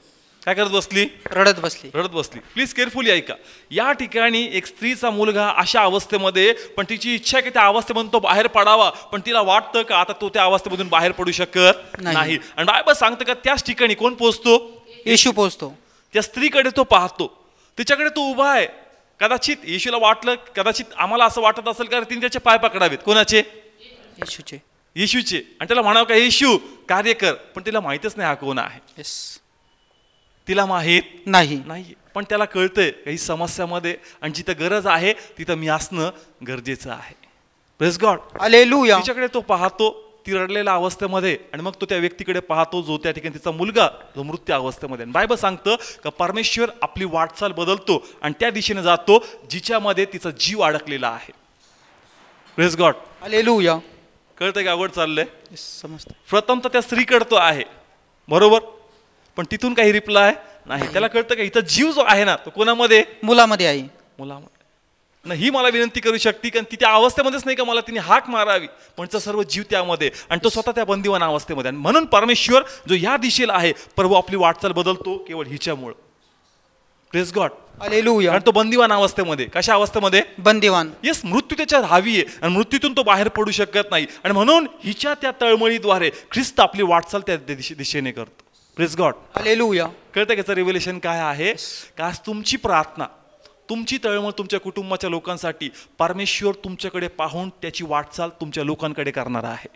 काय करत बसली? रडत बसली. प्लीज केअरफुली ऐका. या ठिकाणी एक स्त्रीचा मुलगा अशा अवस्थेमध्ये, पण तिची इच्छा आहे की त्या अवस्थेमधून तो बाहेर पडावा, पण तिला वाटतं का आता तो त्या अवस्थेमधून बाहेर पडू शकत नाही. आणि बायबल सांगतं का त्याच ठिकाणी कोण पोहोचतो? येशू पोहोचतो. त्या स्त्रीकडे तो पाहतो, तिच्याकडे तो उभा आहे. कदाचित येशूला वाटलं, कदाचित आम्हाला असं वाटत असेल का तिने त्याचे पाय पकडावेत. कोणाचे? येशूचे. आणि त्याला म्हणावं का येशू कार्य कर, पण तिला माहितच नाही हा कोण आहे. तिला माहित नाही. पण त्याला कळतंय काही समस्यामध्ये आणि जिथं गरज आहे तिथं मी असणं गरजेचं आहे. Praise God. हालेलुया. तिच्याकडे तो पाहतो, ती रडलेल्या अवस्थेमध्ये, आणि मग तो त्या व्यक्तीकडे पाहतो जो त्या ठिकाणी तिचा मुलगा जो मृत्यू अवस्थेमध्ये. बायबल सांगतं का परमेश्वर आपली वाटचाल बदलतो आणि त्या दिशेने जातो जिच्यामध्ये तिचा जीव अडकलेला आहे. Praise God. हालेलुया. कळतंय का अवघड चाललंय? समजतं. प्रथम तर त्या स्त्रीकडे तो आहे, बरोबर, पण तिथून काही रिप्लाय नाही. त्याला कळतं का इथं जीव जो आहे ना तो कोणामध्ये? मुलामध्ये आहे. मुलामध्ये. ही मला विनंती करू शकते, कारण ती त्या अवस्थेमध्येच नाही का मला तिने हाक मारावी, पण सर्व जीव त्यामध्ये, आणि तो स्वतः त्या बंदिवान अवस्थेमध्ये. म्हणून परमेश्वर जो या दिशेला आहे, प्रभू आपली वाटचाल बदलतो केवळ हिच्यामुळं. Praise God. हालेलुया. आणि तो बंदिवान अवस्थेमध्ये. कशा अवस्थेमध्ये? बंदिवान. येस, मृत्यू त्याच्यावर हावी आहे आणि मृत्यूतून तो बाहेर पडू शकत नाही. आणि म्हणून हिच्या त्या तळमळीद्वारे ख्रिस्त आपली वाटचाल त्या दिशेने करतो. Praise God. हालेलुया. कळतं त्याचं रिव्हेलेशन काय आहे? का तुमची प्रार्थना, तुमची तळमळ तुमच्या कुटुंबाच्या लोकांसाठी परमेश्वर तुमच्याकडे पाहून त्याची वाटचाल तुमच्या लोकांकडे करणार आहे.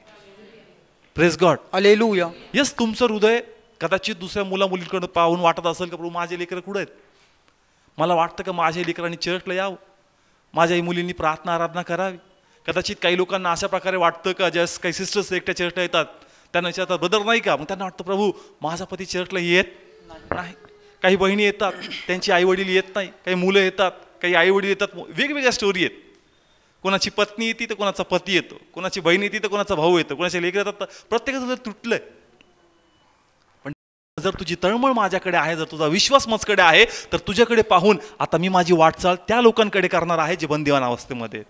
Praise God. हालेलुया. यस, तुमचं हृदय कदाचित दुसऱ्या मुला मुलींकडे पाहून वाटत असेल का प्रभू माझे लेकरं कुठं आहेत, मला वाटतं का माझ्या लेकरांनी चर्चला यावं, माझ्या आई मुलींनी प्रार्थना आराधना करावी. कदाचित काही लोकांना अशा प्रकारे वाटतं का ज्या काही सिस्टर्स एकट्या चर्चला येतात त्यांना विचारतात ब्रदर नाही का, मग त्यांना वाटतं प्रभू माझा पती चर्चला येत नाही. काही बहिणी येतात त्यांची आई वडील येत नाही, काही मुलं येतात काही आई वडील येतात, वेगवेगळ्या स्टोरी आहेत. कोणाची पत्नी येते तर कोणाचा पती येतो, कोणाची बहीण येते तर कोणाचा भाऊ येतो, कोणाचे लेकर येतात. प्रत्येकाचं जर तुटलंय, पण जर तुझी तळमळ माझ्याकडे आहे, जर तुझा विश्वास माझ्याकडे आहे, तर तुझ्याकडे पाहून आता मी माझी वाटचाल त्या लोकांकडे करणार आहे जे बंदिवान अवस्थेमध्ये.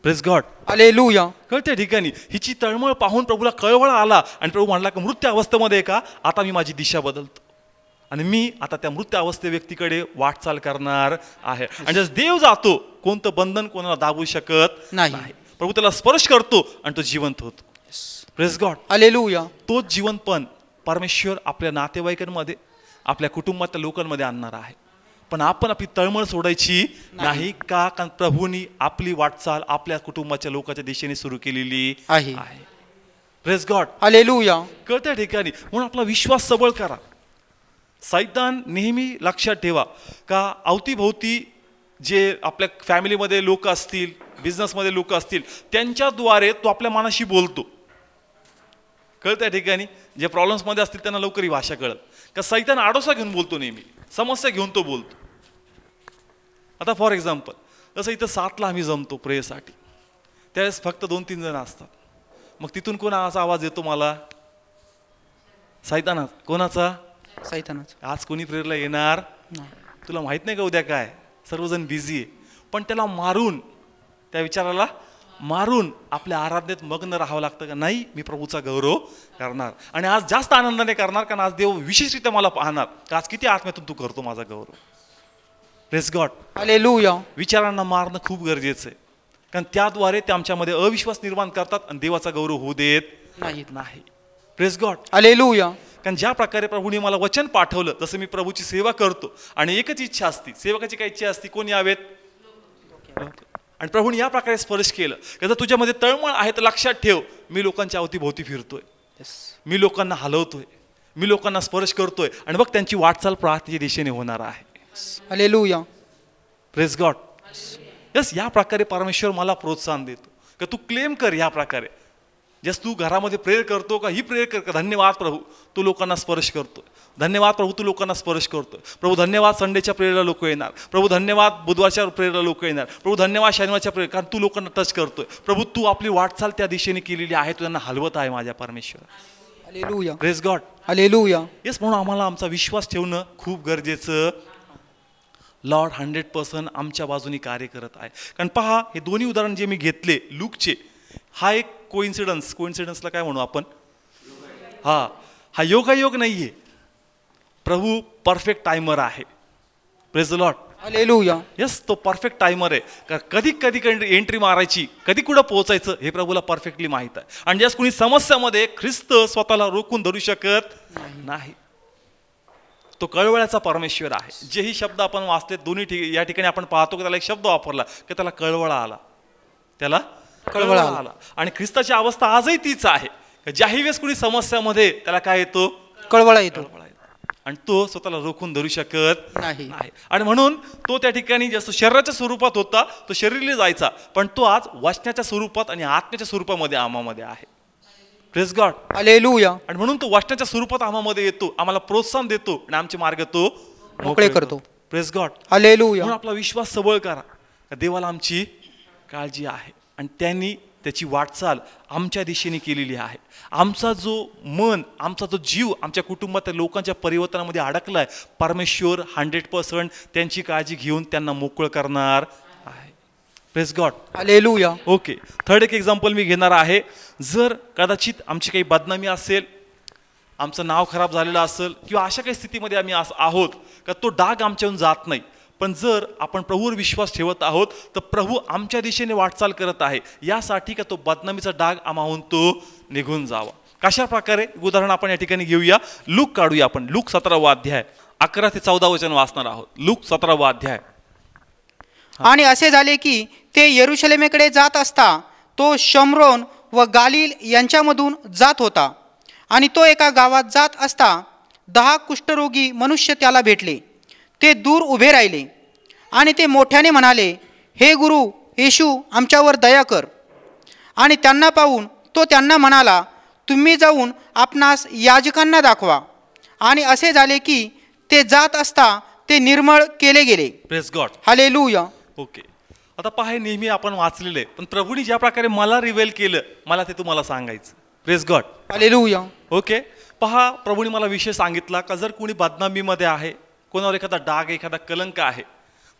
Praise God. हालेलुया. कळत्या ठिकाणी हिची तळमळ पाहून प्रभूला कळवळा आला आणि प्रभू म्हणला का मृत्यू अवस्थेमध्ये का आता मी माझी दिशा बदलतो आणि मी आता त्या मृत्यू अवस्थे व्यक्तीकडे वाटचाल करणार आहे. आणि जस देव जातो कोणतं बंधन कोणाला दाबू शकत नाही. प्रभू त्याला स्पर्श करतो आणि तो जिवंत होतो. Praise God. हालेलुया. तोच जीवनपण परमेश्वर आपल्या नातेवाईकांमध्ये आपल्या कुटुंबातल्या लोकांमध्ये आणणार आहे. पण आपण आपली तळमळ सोडायची नाही का, कारण प्रभूंनी आपली वाटचाल आपल्या कुटुंबाच्या लोकांच्या दिशेने सुरू केलेली आहे. Praise God. हालेलुया. कळत्या ठिकाणी म्हणून आपला विश्वास सबळ करा. सैतान नेहमी लक्षात ठेवा का अवतीभोवती जे आपल्या फॅमिलीमध्ये लोक असतील, बिझनेसमध्ये लोक असतील, त्यांच्याद्वारे तो आपल्या मनाशी बोलतो. कळत्या ठिकाणी जे प्रॉब्लेम्समध्ये असतील त्यांना लवकर ही भाषा कळत का सैतान आडोसा घेऊन बोलतो, नेहमी समस्या घेऊन तो बोलतो. आता फॉर एक्झाम्पल जसं इथं 7ला आम्ही जमतो प्रेयरसाठी, त्यावेळेस फक्त 2-3 जण असतात. मग तिथून कोणाचा आवाज येतो मला? सैताना. कोणाचा? सैतानाचा. आज कोणी प्रेयरला येणार तुला माहित नाही का उद्या काय, सर्वजण बिझी आहे. पण त्याला मारून, त्या विचाराला मारून आपल्या आराधनेत मग्न राहावं लागतं का नाही मी प्रभूचा गौरव करणार आणि आज जास्त आनंदाने करणार, कारण आज देव विशेषरित्या मला पाहणार का आज किती आत्म्यातून तू करतो माझा गौरव. Praise God. हालेलुया. विचारांना मारणं खूप गरजेचं आहे, कारण त्याद्वारे ते आमच्यामध्ये अविश्वास निर्माण करतात आणि देवाचा गौरव होऊ देत नाही. Praise God. हालेलुया. कारण ज्या प्रकारे प्रभूने मला वचन पाठवलं तसं मी प्रभूची सेवा करतो आणि एकच इच्छा असते, सेवकाची काय इच्छा असते, कोण यावेत. आणि प्रभूने या प्रकारे स्पर्श केलं की जर तुझ्यामध्ये तळमळ आहे तर लक्षात ठेव मी लोकांच्या अवतीभोवती फिरतोय, मी लोकांना हलवतोय, मी लोकांना स्पर्श करतोय आणि बघ त्यांची वाटचाल प्रार्थनेच्या दिशेने होणार आहे. हालेलुया. Praise God. यस, या प्रकारे परमेश्वर मला प्रोत्साहन देतो की तू क्लेम कर. या प्रकारे जस तू घरामध्ये प्रेयर करतो का ही प्रेयर कर, धन्यवाद प्रभू तू लोकांना स्पर्श करतो, धन्यवाद प्रभू तू लोकांना स्पर्श करतो, प्रभू धन्यवाद संडेच्या प्रेयरला लोक येणार, प्रभू धन्यवाद बुधवारच्या प्रेयरला लोक येणार, प्रभू धन्यवाद शनिवारच्या प्रेयर, कारण तू लोकांना टच करतोय. प्रभू तू आपली वाटचाल त्या दिशेने केलेली आहे, तू त्यांना हलवत आहे माझ्या परमेश्वर. Hallelujah. Praise God. Hallelujah. Yes, म्हणून आम्हाला आमचा विश्वास ठेवणं खूप गरजेचं. लॉर्ड 100% आमच्या बाजूनी कार्य करत आहे. कारण पहा हे दोन्ही उदाहरण जे मी घेतले लूकचे, हा एक कोइन्सिडन्सला काय म्हणू आपण, हा योगायोग नाहीये. प्रभू परफेक्ट टायमर आहे. Praise the Lord. Hallelujah. Yes, तो परफेक्ट टायमर आहे. कधी एंट्री मारायची, कधी कुठं पोहोचायचं हे प्रभूला परफेक्टली माहित आहे. आणि ज्यास कुणी समस्यामध्ये ख्रिस्त स्वतःला रोखून धरू शकत नाही. तो कळवळ्याचा परमेश्वर आहे. जेही शब्द आपण वाचले दोन्ही या ठिकाणी आपण पाहतो की त्याला एक शब्द वापरला की त्याला कळवळा आला, त्याला कळवळा आला. आणि ख्रिस्ताची अवस्था आजही तीच आहे. ज्याही वेळेस कुणी समस्यामध्ये त्याला काय येतो, कळवळा येतो आणि तो स्वतःला रोखून धरू शकत नाही. आणि म्हणून तो त्या ठिकाणी जसं शरीराच्या स्वरूपात होता तो शरीराला जायचा, पण तो आज वचनाच्या स्वरूपात आणि आत्म्याच्या स्वरूपामध्ये आम्हामध्ये आहे. Praise God. हालेलुया. आणि म्हणून तो वचनाच्या स्वरूपात आम्हामध्ये येतो, आम्हाला प्रोत्साहन देतो आणि आमचे मार्ग तो मोकळे करतो. Praise God. हालेलुया. म्हणून आपला विश्वास सबळ करा, देवाला आमची काळजी आहे आणि त्यांनी त्याची वाटचाल आमच्या दिशेने केलेली आहे. आमचा जो मन, आमचा जो जीव आमच्या कुटुंबातल्या लोकांच्या परिवर्तनामध्ये अडकलाय, परमेश्वर 100% त्यांची काळजी घेऊन त्यांना मोकळं करणार आहे. Praise God. Hallelujah. Okay, third एक एक्झाम्पल मी घेणार आहे. जर कदाचित आमची काही बदनामी असेल, आमचं नाव खराब झालेलं असेल किंवा अशा काही स्थितीमध्ये आम्ही आहोत का तो डाग आमच्याहून जात नाही, पण जर आपण प्रभूवर विश्वास ठेवत आहोत तर प्रभू आमच्या दिशेने वाटचाल करत आहे यासाठी का तो बदनामीचा डाग आम्हाहून तो निघून जावा. कशा प्रकारे उदाहरण आपण या ठिकाणी घेऊया. लूक काढूया आपण. लूक 17वा अध्याय 11 ते 14 वचन वाचणार आहोत. लूक 17वा अध्याय आणि असे झाले की ते यरुशलेमेकडे जात असता तो शमरोन व गालील यांच्यामधून जात होता. आणि तो एका गावात जात असता 10 कुष्ठरोगी मनुष्य त्याला भेटले. ते दूर उभे राहिले आणि ते मोठ्याने म्हणाले, हे गुरु येशू, आमच्यावर दया कर. आणि त्यांना पाहून तो त्यांना म्हणाला, तुम्ही जाऊन आपणास याजकांना दाखवा. आणि असे झाले की ते जात असता ते निर्मळ केले गेले. Praise God. हालेलुया. ओके, आता पहा, हे नेहमी आपण वाचलेलं आहे, पण प्रभूने ज्या प्रकारे मला रिव्हील केलं, मला ते तुम्हाला सांगायचं. Praise God. हालेलुया. ओके, पहा, प्रभूने मला विषय सांगितला का जर कोणी बदनामीमध्ये आहे, कोणावर एखादा डाग, एखादा कलंक आहे,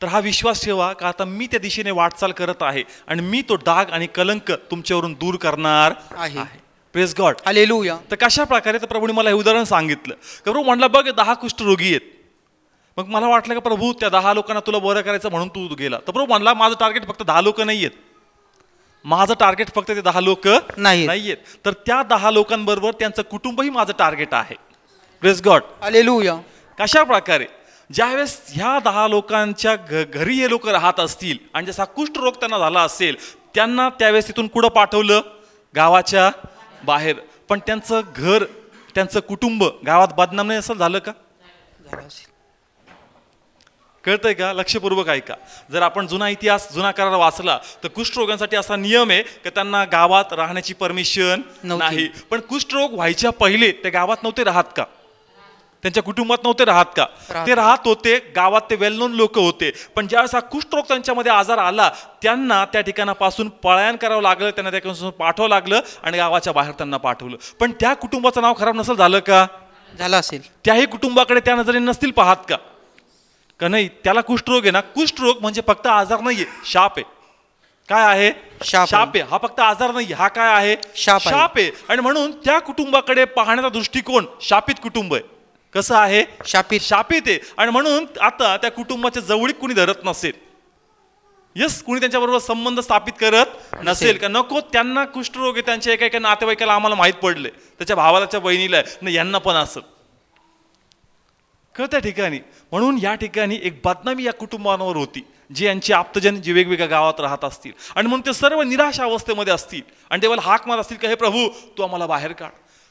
तर हा विश्वास ठेवा का आता मी त्या दिशेने वाटचाल करत आहे आणि मी तो डाग आणि कलंक तुमच्यावरून दूर करणार आहे. Praise God. हालेलुया. तर कशा प्रकारे, तर प्रभूने मला हे उदाहरण सांगितलं का प्रभू म्हणला बघ 10 कुष्ठरोगी आहेत. मग मला वाटलं का प्रभू त्या 10 लोकांना तुला बरं करायचं म्हणून तू गेला. तर प्रभू म्हणला माझं टार्गेट फक्त 10 लोक नाही आहेत, माझं टार्गेट फक्त ते 10 लोक नाहीयेत, तर त्या 10 लोकांबरोबर त्यांचं कुटुंबही माझं टार्गेट आहे. Praise God. हालेलुया. कशा प्रकारे, ज्यावेळेस ह्या 10 लोकांच्या घरी हे लोक राहत असतील आणि जसा कुष्ठरोग त्यांना झाला असेल, त्यांना त्यावेळेस तिथून कुठं पाठवलं, गावाच्या बाहेर. पण त्यांचं घर, त्यांचं कुटुंब गावात बदनाम नाही असं झालं का? कळतंय का? लक्षपूर्वक ऐका. जर आपण जुना इतिहास, जुना करार वाचला तर कुष्ठरोगांसाठी असा नियम आहे की त्यांना गावात राहण्याची परमिशन नाही. पण कुष्ठरोग व्हायच्या पहिले ते गावात नव्हते राहत का? त्यांच्या कुटुंबात नव्हते राहत का? ते राहत होते गावात, ते वेल नोन लोक होते. पण ज्यावेळेस हा कुष्ठरोग त्यांच्यामध्ये आजार आला, त्यांना त्या ठिकाणापासून पलायन करावं लागलं, त्यांना त्या ठिकाणापासून पाठवावं लागलं आणि गावाच्या बाहेर त्यांना पाठवलं. पण त्या कुटुंबाचं नाव खराब नसेल झालं का? झालं असेल. त्याही कुटुंबाकडे त्या नजरेने नसतील पाहत का? का नाही? त्याला कुष्ठरोग आहे ना, कुष्ठरोग म्हणजे फक्त आजार नाहीये, शाप आहे. काय आहे? शाप आहे. हा फक्त आजार नाही, हा काय आहे? शाप आहे. आणि म्हणून त्या कुटुंबाकडे पाहण्याचा दृष्टिकोन शापित कुटुंब आहे. कसं आहे? शापित आहे. आणि म्हणून आता त्या कुटुंबाच्या जवळीक कुणी धरत नसेल, यस, कुणी त्यांच्याबरोबर संबंध स्थापित करत नसेल का नको त्यांना कुष्ठरोग आहे. त्यांच्या एका नातेवाईकाला आम्हाला माहीत पडले, त्याच्या भावाच्या बहिणीला नाही, यांना पण असं त्या ठिकाणी. म्हणून या ठिकाणी एक बदनामी या कुटुंबांवर होती, जी यांची आप्तजन जी वेगवेगळ्या गावात राहत असतील आणि म्हणून ते सर्व निराश अवस्थेमध्ये असतील आणि देवाला हाक मारत असतील का हे प्रभू तू आम्हाला बाहेर काढ.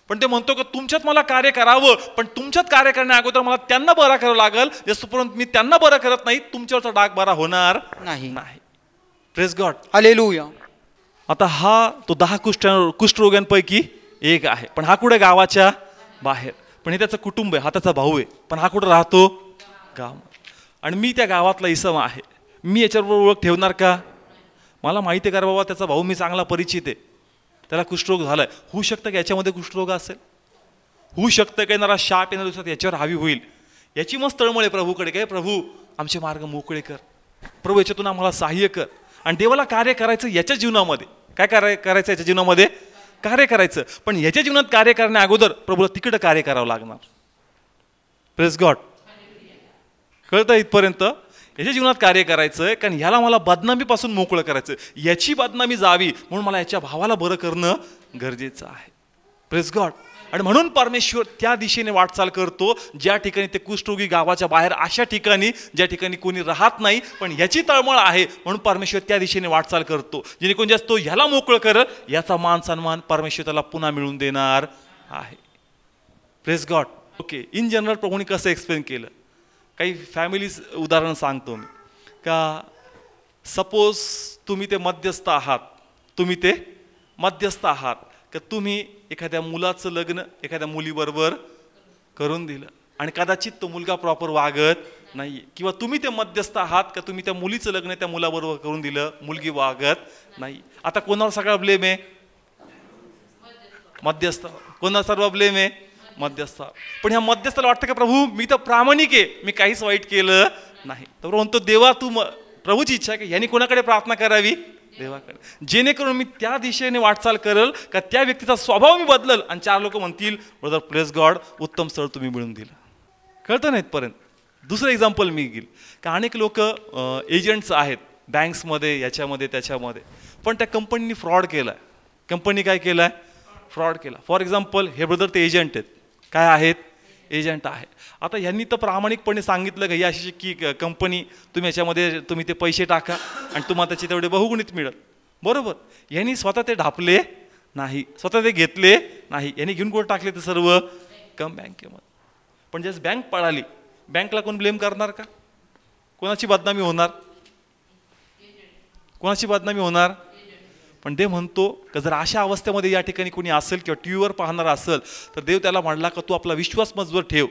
पण ते म्हणतो की तुमच्यात मला कार्य करावं, पण तुमच्यात कार्य करण्या अगोदर मला त्यांना बरा करावं लागेल. जसपर्यंत मी त्यांना बरं करत नाही, तुमच्यावरचा डाग बरा होणार नाही. Praise God. हालेलुया. आता हा तो 10 कुष्ठरोग्यांपैकी एक आहे, पण हा कुठे? गावाच्या बाहेर. पण हे त्याचं कुटुंब आहे, हा त्याचा भाऊ आहे, पण हा कुठं राहतो? गाव. आणि मी त्या गावातला इसम आहे, मी याच्याबरोबर ओळख ठेवणार का? मला माहिती आहे का बाबा त्याचा भाऊ मी चांगला परिचित आहे, त्याला कुष्ठरोग झालाय, होऊ शकतं की याच्यामध्ये कुष्ठरोग असेल, होऊ शकतं की येणारा शाप येणाऱ्या दिवसात याच्यावर हावी होईल. याची मस्त तळमळ आहे प्रभूकडे, काय प्रभू आमचे मार्ग मोकळे कर, प्रभू याच्यातून आम्हाला सहाय्य कर. आणि देवाला कार्य करायचं याच्या जीवनामध्ये, काय करायचं याच्या जीवनामध्ये? कार्य करायचं. पण याच्या जीवनात कार्य करण्या अगोदर प्रभूला तिकडं कार्य करावं लागणार. Praise God. कळतं इथपर्यंत? याच्या जीवनात कार्य करायचंय, कारण ह्याला मला बदनामीपासून मोकळं करायचं, याची बदनामी जावी म्हणून मला याच्या भावाला बरं करणं गरजेचं आहे. Praise God. आणि म्हणून परमेश्वर त्या दिशेने वाटचाल करतो, ज्या ठिकाणी ते कुष्ठरोगी गावाच्या बाहेर, अशा ठिकाणी ज्या ठिकाणी कोणी राहत नाही, पण याची तळमळ आहे म्हणून परमेश्वर त्या दिशेने वाटचाल करतो, जेणेकरून जास्त तो ह्याला मोकळं कर, याचा मान सन्मान परमेश्वर त्याला पुन्हा मिळवून देणार आहे. Praise God. Okay, in general प्रभूने कसं एक्सप्लेन केलं, काही फॅमिलीज उदाहरण सांगतो मी. का सपोज तुम्ही ते मध्यस्थ आहात, का तुम्ही एखाद्या मुलाचं लग्न एखाद्या मुलीबरोबर करून दिलं आणि कदाचित तो मुलगा प्रॉपर वागत नाही, किंवा तुम्ही ते मध्यस्थ आहात का तुम्ही त्या मुलीचं लग्न त्या मुलाबरोबर करून दिलं, मुलगी वागत नाही. आता कोणावर सगळा ब्लेम आहे? मध्यस्थ. कोणावर सर्व ब्लेम आहे? मध्यस्थ. पण ह्या मध्यस्थाला वाटतं का प्रभू मी तर प्रामाणिक आहे, मी काहीच वाईट केलं नाही. तर म्हणतो देवा तू, प्रभूची इच्छा आहे की यांनी कोणाकडे प्रार्थना करावी? देवाकडे, जेणेकरून मी त्या दिशेने वाटचाल करेल का त्या व्यक्तीचा स्वभाव मी बदलल आणि 4 लोक म्हणतील ब्रदर प्रेज गॉड, उत्तम स्थळ तुम्ही मिळून दिलं. कळतं नाही इथपर्यंत? दुसरं एक्झाम्पल मी घेईल का अनेक लोक एजंट्स आहेत बँक्समध्ये, याच्यामध्ये त्याच्यामध्ये, पण त्या कंपनीने फ्रॉड केलाय. कंपनी काय केलाय? फ्रॉड केला. फॉर एक्झाम्पल हे ब्रदर ते एजंट आहेत. काय आहेत? एजंट आहे. आता यांनी तर प्रामाणिकपणे सांगितलं का ही अशी की कंपनी तुम्ही याच्यामध्ये तुम्ही ते पैसे टाका आणि तुम्हाला त्याचे तेवढे बहुगुणित मिळत. बरोबर. यांनी स्वतः ते ढापले नाही, स्वतः ते घेतले नाही. यांनी घेऊन कोण टाकले ते सर्व बँकेमध्ये. पण ज्यास बँक पळाली, बँकला कोण ब्लेम करणार का? कोणाची बदनामी होणार? कोणाची बदनामी होणार? पण देव म्हणतो का जर अशा अवस्थेमध्ये या ठिकाणी कोणी असेल किंवा टी व्हीवर पाहणार असेल तर देव त्याला म्हणला का तू आपला विश्वास मजबूत ठेव,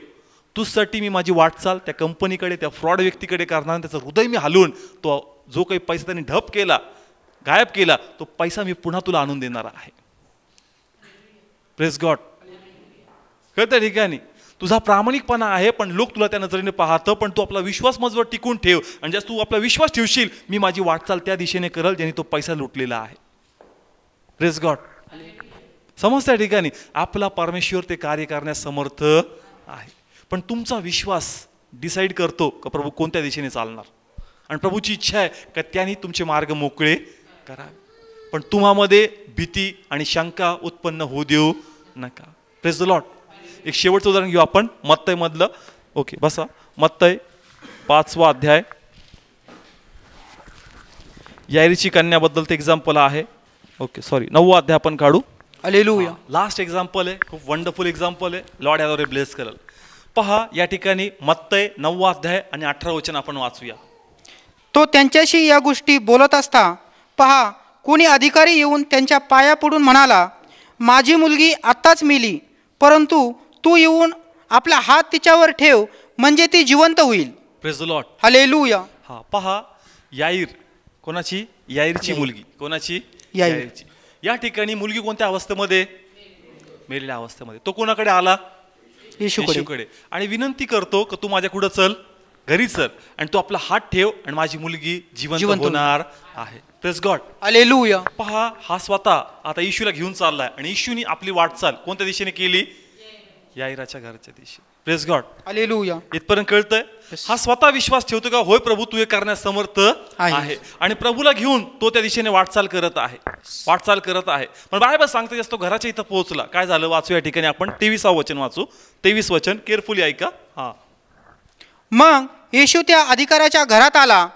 तुझसाठी मी माझी वाटचाल त्या कंपनीकडे, त्या फ्रॉड व्यक्तीकडे करणार. त्याचं हृदय मी हलवून तो जो काही पैसा त्यांनी ढप केला, गायब केला, तो पैसा मी पुन्हा तुला आणून देणार आहे. Praise God. कळतं ठिकाणी तुझा प्रामाणिकपणा आहे पण लोक तुला त्या नजरेने पाहतं, पण तू आपला विश्वास मजबूत टिकून ठेव आणि जर तू आपला विश्वास ठेवशील मी माझी वाटचाल त्या दिशेने करल ज्याने तो पैसा लुटलेला आहे. Praise God. समजत्या ठिकाणी आपला परमेश्वर ते कार्य करण्यास समर्थ आहे. पण तुमचा विश्वास डिसाईड करतो का प्रभू कोणत्या दिशेने चालणार, आणि प्रभूची इच्छा आहे का त्याने तुमचे मार्ग मोकळे करावे. पण तुम्हामध्ये भीती आणि शंका उत्पन्न होऊ देऊ नका. Praise the Lord. एक शेवटचं उदाहरण घेऊ आपण मत्तय मधलं. ओके बसा. मत्तय 5वा अध्याय. याईरची कन्याबद्दल ते एक्झाम्पल आहे. ओके सॉरी 9वा अध्याय आपण काढू. हालेलुया. लास्ट एक्झाम्पल आहे, खूप वंडरफुल एक्झाम्पल आहे. लॉर्ड याद्वारे ब्लेस करेल. पहा या ठिकाणी मत्तय 9वा अध्याय आणि 18 वचन आपण वाचूया. तो त्यांच्याशी या गोष्टी बोलत असता पहा कोणी अधिकारी येऊन त्यांच्या पाया पडून म्हणाला, माझी मुलगी आत्ताच मेली, परंतु तू येऊन आपला हात तिच्यावर ठेव म्हणजे ती जिवंत होईल. Praise the Lord. हालेलुया. हा पहा याईर कोणाची? याईरची मुलगी. कोणाची? याईरची. या ठिकाणी मुलगी कोणत्या अवस्थेमध्ये? मेलेल्या अवस्थेमध्ये. तो कोणाकडे आला? येशूकडे. आणि विनंती करतो की तू माझ्या कुठं चल, घरी चल आणि तू आपला हात ठेव आणि माझी मुलगी जिवंत होणार आहे. Praise God. हालेलुया. पहा हा स्वतः आता येशूला घेऊन चाललाय आणि येशूनी आपली वाटचाल कोणत्या दिशेने केली? याईराच्या घराच्या दिशेने. Praise God. हालेलुया. इथपर्यंत कळतंय? हा स्वतः विश्वास ठेवतो का होय प्रभू तू हे करण्यास समर्थ आहे आणि प्रभूला घेऊन तो त्या दिशेने वाटचाल करत आहे, वाटचाल करत आहे. पण बायबल सांगते तो घराच्या इथं पोहोचला. काय झालं वाचू या ठिकाणी आपण 23वा वचन वाचू. 23 वचन केअरफुली ऐका. हा. मग येशू त्या अधिकाऱ्याच्या घरात आला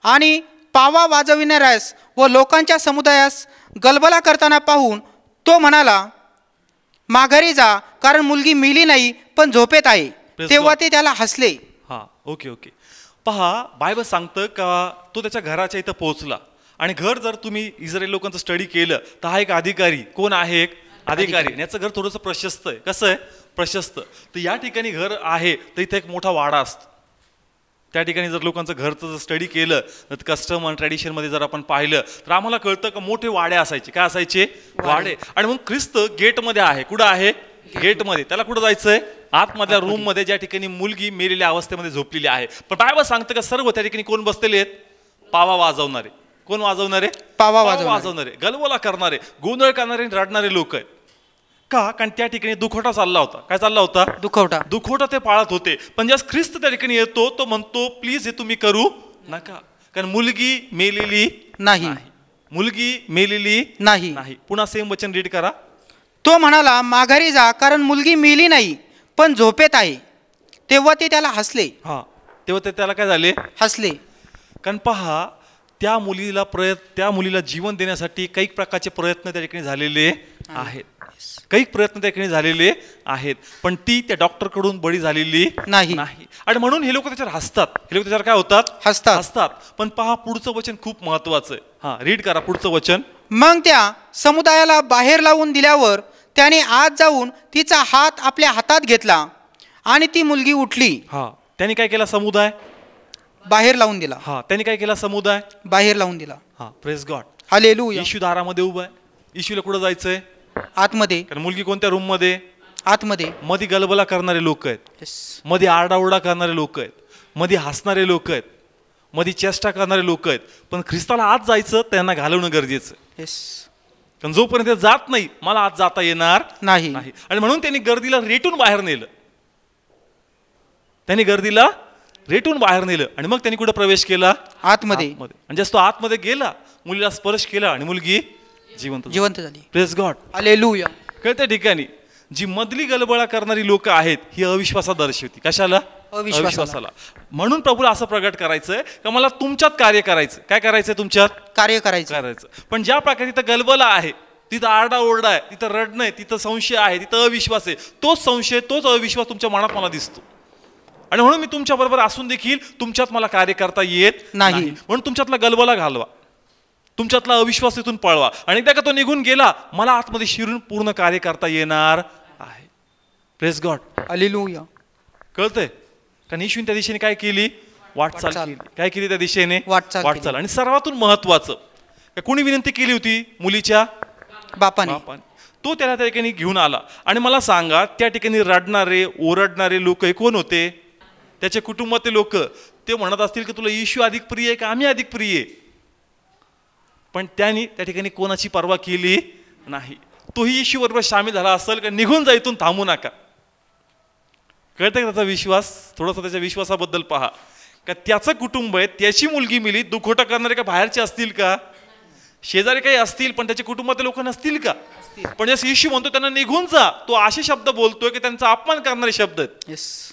आणि पावा वाजविणाऱ्यास व लोकांच्या समुदायास गलबला करताना पाहून तो म्हणाला, माघारी जा, कारण मुलगी मेली नाही पण झोपेत आहे. तेव्हा ते त्याला हसले. हा ओके ओके. पहा बायबल सांगतं का तो त्याच्या घराच्या इथं पोहोचला आणि घर जर तुम्ही इस्रायल लोकांचं स्टडी केलं तर हा एक अधिकारी. कोण आहे? एक अधिकारी. याचं घर थोडंसं प्रशस्त आहे. कसं आहे? प्रशस्त. तर या ठिकाणी घर आहे तर इथे एक मोठा वाडा असतो. त्या ठिकाणी जर लोकांचं घरचं जर स्टडी केलं तर कस्टम आणि ट्रॅडिशनमध्ये जर आपण पाहिलं तर आम्हाला कळतं का मोठे वाडे असायचे. काय असायचे? वाडे. आणि मग ख्रिस्त गेटमध्ये आहे. कुठं आहे? गेटमध्ये. त्याला कुठं जायचंय? आतमधल्या रूम मध्ये ज्या ठिकाणी मुलगी मेलेल्या अवस्थेमध्ये झोपलेली आहे. पण बायबल सांगतं का सर्व त्या ठिकाणी कोण बसलेले आहेत? पावा वाजवणारे. कोण वाजवणारे? पावा वाजवणारे, गलबला करणारे, गोंधळ करणारे, रडणारे लोक आहेत. का? कारण त्या ठिकाणी दुखवटा चालला होता. काय चालला होता? दुखवटा ते पाळत होते. पण ज्यास ख्रिस्त त्या ठिकाणी येतो तो म्हणतो प्लीज हे तुम्ही करू नका, कारण मुलगी मेलेली नाही. मुलगी मेलेली नाही. पुन्हा सेम वचन रीड करा. तो म्हणाला, माघारी जा, कारण मुलगी मेली नाही पण झोपेत आहे. तेव्हा ते त्याला हसले. हा. तेव्हा ते त्याला काय झाले? हसले. कारण पहा त्या मुलीला जीवन देण्यासाठी काही प्रकारचे प्रयत्न त्या ठिकाणी झालेले आहेत. काही प्रयत्न त्या ठिकाणी झालेले आहेत. पण ती त्या डॉक्टर कडून बळी झालेली नाही. आणि म्हणून हे लोक त्याच्यावर हसतात. हे लोक त्याच्यावर काय होतात? हसतात. पण पहा पुढचं वचन खूप महत्वाचं आहे. हा रीड करा पुढचं वचन. मग त्या समुदायाला बाहेर लावून दिल्यावर त्याने आत जाऊन तिचा हात आपल्या हातात घेतला आणि ती मुलगी उठली. हा. त्यांनी काय केला? समुदाय बाहेर लावून दिला. हा. त्यांनी काय केला? समुदाय बाहेर लावून दिला. हा. Praise God. हालेलुया. येशू दारामध्ये उभा आहे. येशूला कुठं जायचंय? आतमध्ये. कारण मुलगी कोणत्या रूम मध्ये? आतमध्ये. मध्ये गलबला करणारे लोक आहेत, मध्ये आरडाओरडा करणारे लोक आहेत, मध्ये हसणारे लोक आहेत, मध्ये चेष्टा करणारे लोक आहेत. पण ख्रिस्ताला आत जायचं त्यांना घालवणं गरजेचं. कारण जोपर्यंत जात नाही मला आत जाता येणार नाही. आणि म्हणून त्यांनी गर्दीला रेटून बाहेर नेलं. आणि मग त्यांनी कुठे प्रवेश केला? आतमध्ये. म्हणजे तो आतमध्ये गेला, मुलीला स्पर्श केला आणि मुलगी जिवंत झाली. Praise God. हालेलुया. कळत्या ठिकाणी जी मधली गलबला करणारी लोक आहेत ही अविश्वासा दर्शवती. कशाला? अविश्वासाला. म्हणून प्रभूला असं प्रगट करायचंय का मला तुमच्यात कार्य करायचं. काय करायचंय? तुमच्यात कार्य करायचं. पण ज्या प्रकारे तिथं गलबला आहे, तिथं आरडाओरडा आहे, तिथं रडणं आहे, तिथं संशय आहे, तिथं अविश्वास आहे, तोच संशय तोच अविश्वास तुमच्या मनात मला दिसतो. आणि म्हणून मी तुमच्या बरोबर असून देखील तुमच्यात मला कार्य करता येत नाही. म्हणून तुमच्यातला गलबला घालवा, तुमच्यातला अविश्वास इथून पळवा, आणि एकदा का तो निघून गेला मला आतमध्ये शिरून पूर्ण कार्य करता येणार आहे. Praise God. हालेलुया. कळतंय? कारण येशूने त्या दिशेने काय केली? वाटचाल केली. काय केली त्या दिशेने? वाटचाल. आणि सर्वातून महत्वाचं कोणी विनंती केली होती? मुलीच्या बापाने. तो त्याला त्या ठिकाणी घेऊन आला. आणि मला सांगा, त्या ठिकाणी रडणारे ओरडणारे लोक हे कोण होते? त्याच्या कुटुंबातले लोक. ते म्हणत असतील की तुला येशू अधिक प्रिय आहे का आम्ही अधिक प्रिय आहे? पण त्यांनी त्या ठिकाणी कोणाची पर्वा केली नाही. तोही येशू बरोबर सामील झाला असेल का निघून जा इथून, थांबू नका. कळतं का त्याचा विश्वास? थोडासा त्याच्या विश्वासाबद्दल पहा का त्याचं कुटुंब आहे, त्याची मुलगी मिली, दुखोटा करणारे का बाहेरचे असतील का? शेजारी काही असतील पण त्याच्या कुटुंबातले लोक नसतील का? पण जसं येशू म्हणतो त्यांना निघून जा, तो असे शब्द बोलतोय की त्यांचा अपमान करणारे शब्द आहेत.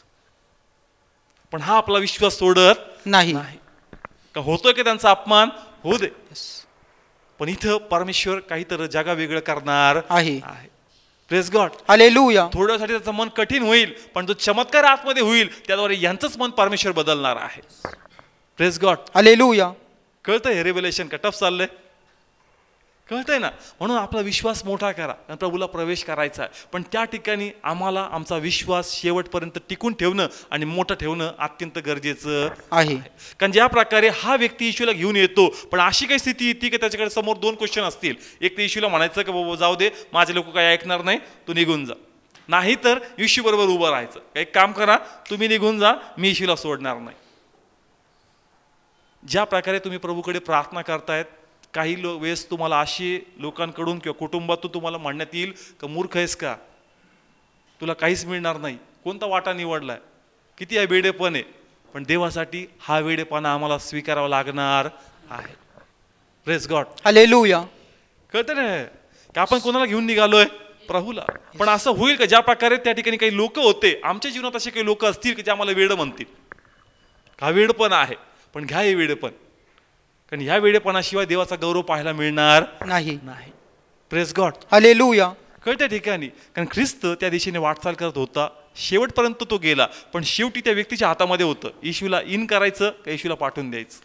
पण हा आपला विश्वास सोडत नाही का होतोय की त्यांचा अपमान होऊ दे. पण इथं परमेश्वर काहीतरी जगा वेगळं करणार आहे. Praise God. हालेलुया. थोड्यासाठी त्याचं मन कठीण होईल, पण जो चमत्कार आतमध्ये होईल त्याद्वारे यांचंच मन परमेश्वर बदलणार आहे. Praise God. हालेलुया. कळतंय? रेव्हेलेशन का टफ चाललंय? कळतंय ना? म्हणून आपला विश्वास मोठा करा, आणि प्रभूला प्रवेश करायचा आहे. पण त्या ठिकाणी आम्हाला आमचा विश्वास शेवटपर्यंत टिकून ठेवणं आणि मोठं ठेवणं अत्यंत गरजेचं आहे. कारण ज्या प्रकारे हा व्यक्ती येशूला घेऊन येतो, पण अशी काही स्थिती येते की त्याच्याकडे समोर दोन क्वेश्चन असतील. एक तर येशूला म्हणायचं की बाबा जाऊ दे, माझे लोक काही ऐकणार नाही, तू निघून जा. नाही तर येशू बरोबर उभं राहायचं. एक काम करा, तुम्ही निघून जा, मी येशूला सोडणार नाही. ज्या प्रकारे तुम्ही प्रभूकडे प्रार्थना करतायत, काही वेळेस तुम्हाला अशी लोकांकडून किंवा कुटुंबातून तुम्हाला म्हणण्यात येईल का मूर्ख आहेस का, तुला काहीच मिळणार नाही, कोणता वाटा निवडलाय, किती हा वेडेपण आहे. पण देवासाठी हा वेडेपणा आम्हाला स्वीकारावा लागणार आहे. Praise God. हालेलुया. कळतं ना की आपण कोणाला घेऊन निघालोय? प्रभूला. पण असं होईल का ज्या प्रकारे त्या ठिकाणी काही लोक होते, आमच्या जीवनात असे काही लोक असतील की जे आम्हाला वेड म्हणतील. हा वेडपण आहे, पण घ्या हे वेडपण, कारण ह्या वेडेपणाशिवाय देवाचा गौरव पाहायला मिळणार नाही. Praise God. हालेलुया. कळत्या ठिकाणी कारण ख्रिस्त त्या दिशेने वाटचाल करत होता, शेवटपर्यंत तो गेला, पण शेवटी त्या व्यक्तीच्या हातामध्ये होतं येशूला इन करायचं का येशूला पाठवून द्यायचं.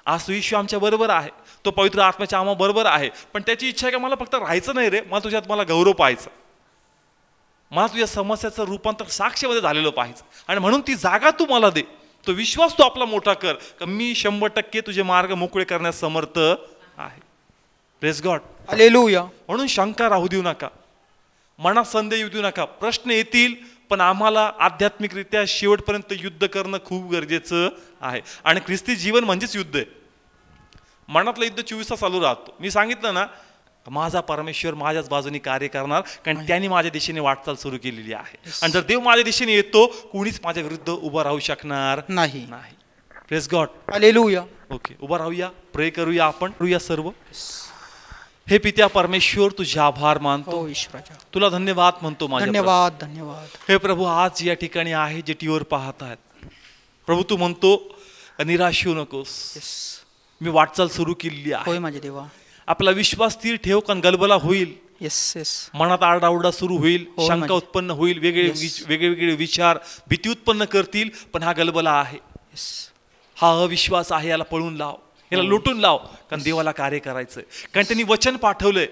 आज तो येशू आमच्या बरोबर आहे, तो पवित्र आत्म्याच्या आम्हा बरोबर आहे, पण त्याची इच्छा आहे का मला फक्त राहायचं नाही रे, मला तुझ्यात मला गौरव पाहायचा, मला तुझ्या समस्याचं रूपांतर साक्षीमध्ये झालेलं पाहायचं, आणि म्हणून ती जागा तू मला दे. तो विश्वास तू आपला मोठा कर का मी 100% तुझे मार्ग मोकळे करण्यास समर्थ आहे. Praise God. हालेलुया. म्हणून शंका राहू देऊ नका, मनात संदेह येऊ देऊ नका. प्रश्न येतील, पण आम्हाला आध्यात्मिकरित्या शेवटपर्यंत युद्ध करणं खूप गरजेचं आहे. आणि ख्रिस्ती जीवन म्हणजेच युद्ध आहे. मनातलं युद्ध 24 तास चालू राहतो. मी सांगितलं ना, माझा परमेश्वर माझ्याच बाजूने कार्य करणार, कारण त्यांनी माझ्या दिशेने वाटचाल सुरू केलेली आहे. आणि जर देव माझ्या दिशेने येतो, कोणीच माझ्या विरुद्ध उभा राहू शकणार नाही. Praise God. हालेलुया. ओके, उभा राहूया, प्रे करूया. आपण करूया सर्व. हे पित्या परमेश्वर, तुझे आभार मानतो, तुला धन्यवाद म्हणतो. धन्यवाद धन्यवाद. हे प्रभू, आज या ठिकाणी आहे जे टीव्हीवर पाहत आहेत, प्रभू तू म्हणतो निराश होऊ नकोस, मी वाटचाल सुरू केलेली आहे. होय माझे देवा. आपला विश्वास स्थिर ठेव, कारण गलबला होईल, मनात आरडाओरडा सुरू होईल, शंका उत्पन्न होईल, वेगवेगळे विचार भीती उत्पन्न करतील, पण हा गलबला आहे, हा अविश्वास आहे, याला पळून लाव, याला लुटून लाव, कारण देवाला कार्य करायचंय. कारण त्यांनी वचन पाठवलंय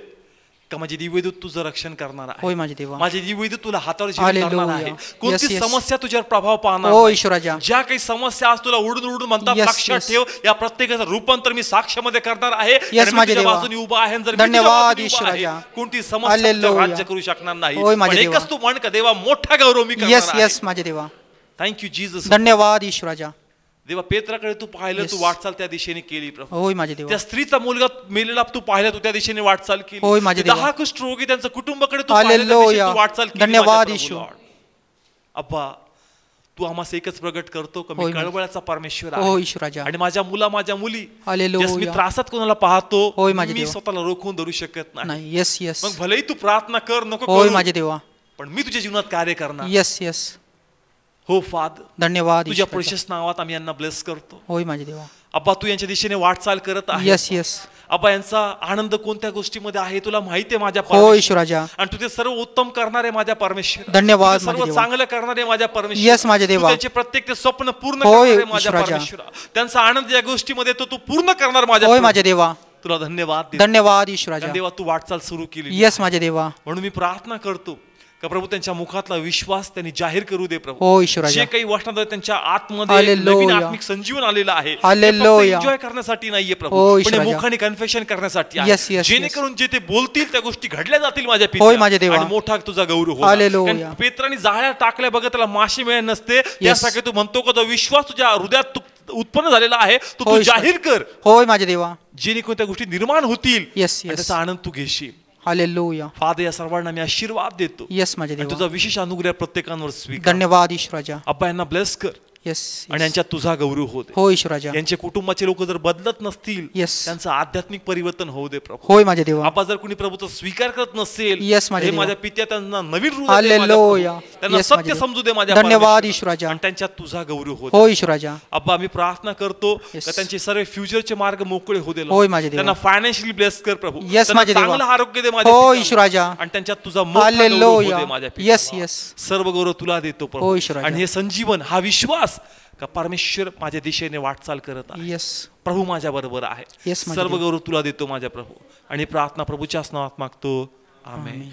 का माझे दिव्यदूत तुझं रक्षण करणार आहे. माझे दिव्यदूत तुला हातावर करणार आहे. कोणती समस्या तुझ्यावर प्रभाव पाहणार, ज्या काही समस्या आज तुला उडून उडून म्हणतात, लक्षात ठेव, या प्रत्येकाचं रूपांतर मी साक्ष्यामध्ये करणार आहे. बाजूने उभा आहे, जर कोणती समस्या राज्य करू शकणार नाही. एकच तू म्हण का देवा मोठा गौरव मी करणार आहे. माझे देवा. Thank you Jesus. धन्यवाद ईश्वराजा. देवा, पेत्राकडे तू पाहिलं, तू वाटचाल त्या दिशेने केली प्रभू. होय माझे देवा. त्या स्त्रीचा मुलगा मेलेला तू पाहिला, तू त्या दिशेने वाटचाल केली. होय माझे देवा. 10 कुष्ठरोगी त्यांच्या कुटुंबाकडे तू पाहिलं, तू वाटचाल केली. धन्यवाद ईश्वर. अब्बा, तू आम्हाला एकच प्रगट करतो का मी कळवळाचा परमेश्वर आहे. होय ईश्वराजा. आणि माझ्या मुली हालेलुया. मी त्रासात कोणाला पाहतो, होय माझे मी देवा. स्वतःला रोखून धरू शकत नाही. Yes yes. मग भलेही तू प्रार्थना कर, नको होय करू, माझे देवा, पण मी तुझ्या जीवनात कार्य करणार. Yes yes. हो फादर, धन्यवाद तुझ्या ईश्वराजा. प्रेशियस नावात आम्ही यांना ब्लेस करतो. होय माझे देवा. अब्बा तू यांच्या दिशेने वाटचाल करत आहे. Yes yes. अब्बा यांचा आनंद कोणत्या गोष्टीमध्ये आहे तुला माहिती आहे माझ्या हो परमेश्वर. ईश्वराजा. आणि तू ते सर्व उत्तम करणार आहे माझ्या परमेश्वर. धन्यवाद तू ते सर्व माझे देवा. चांगलं करणार आहे माझ्या परमेश्वर. येस माझे तू देवा. त्यांचे प्रत्येक ते स्वप्न पूर्ण होय करणार आहे माझ्या ईश्वराजा. परमेश्वर. त्यांचा आनंद या गोष्टीमध्ये तो तू पूर्ण करणार माझ्या होय प्रभू. माझे देवा. तुला धन्यवाद देतो. धन्यवाद ईश्वराजा. कारण देवा तू वाटचाल सुरू केली. येस माझे देवा. म्हणून मी प्रार्थना करतो का प्रभू त्यांच्या मुखातला विश्वास त्यांनी जाहीर करू दे प्रभू. हो ईश्वराजा. जे काही वाटणार त्यांच्या आतमध्ये हालेलुया. नवीन आत्मिक संजीवन आलेलं आहे. हालेलुया. एन्जॉय करण्यासाठी नाहीये हो प्रभू, पण ईश्वराजा. हे मुखाने कन्फेशन करण्यासाठी आहे. Yes, yes, जेणेकरून जे ते बोलतील त्या गोष्टी घडल्या जातील माझ्या होय पित्या. माझे देवा. आणि मोठा तुझा गौरव होईल. हालेलुया. कारण पेत्राने जाळ्या टाकल्या बघत त्याला माशी मिळत नसते. त्यासाठी तू म्हणतो का जो विश्वास तुझ्या हृदयात उत्पन्न झालेला आहे तो तू होय जाहीर कर. होय माझे देवा. जेणेकरून त्या गोष्टी निर्माण होतील. येस आणि येस. त्याचा आनंद तू घेशील. हालेलुया. फादर या सर्वांना मी आशीर्वाद देतो. येस माझे आणि देवा. तुझा विशेष अनुग्रह प्रत्येकांवर स्वीकार. धन्यवाद ईश्वराजा. अब्बा यांना ब्लेस कर येस. आणि यांच्यात तुझा गौरव होऊ दे. हो ईश्वराजा. यांचे कुटुंबाचे लोक जर बदलत नसतील Yes. त्यांचं आध्यात्मिक परिवर्तन होऊ दे प्रभू. होय माझे देवा. आपण जर कुणी प्रभूचा स्वीकार करत नसेल Yes, माझे हे देवा. माझ्या पित्या त्यांना नवीन हृदय दे माझ्या हालेलुया. प्रभू. त्यांना Yes, माझे सत्य देवा. समजू दे माझ्या धन्यवाद परमेश्वर. ईश्वराजा. आणि त्यांच्यात तुझा गौरव होऊ दे. हो ईश्वराजा. अब्बा आम्ही प्रार्थना करतो Yes. का त्यांचे सर्व फ्युचरचे मार्ग मोकळे होऊ दे. होय माझे देवा. त्यांना फायनान्शियली ब्लेस कर प्रभू. Yes, त्यांना माझे देवा. चांगलं आरोग्य दे माझ्या हो पित्याला. ईश्वराजा. आणि त्यांच्यात तुझा मोठा गौरव होऊ हालेलुया. दे माझ्या Yes, पित्याला. yes. सर्व गौरव तुला देतो हो प्रभू. ईश्वराजा. आणि हे संजीवन हा विश्वास का परमेश्वर माझ्या दिशेने वाटचाल करत आहे. येस. प्रभू माझ्या बरोबर आहे. Yes, माझे सर्व देव. गौरव तुला देतो माझ्या प्रभू. आणि प्रार्थना प्रभूच्याच नावात मागतो. आमेन.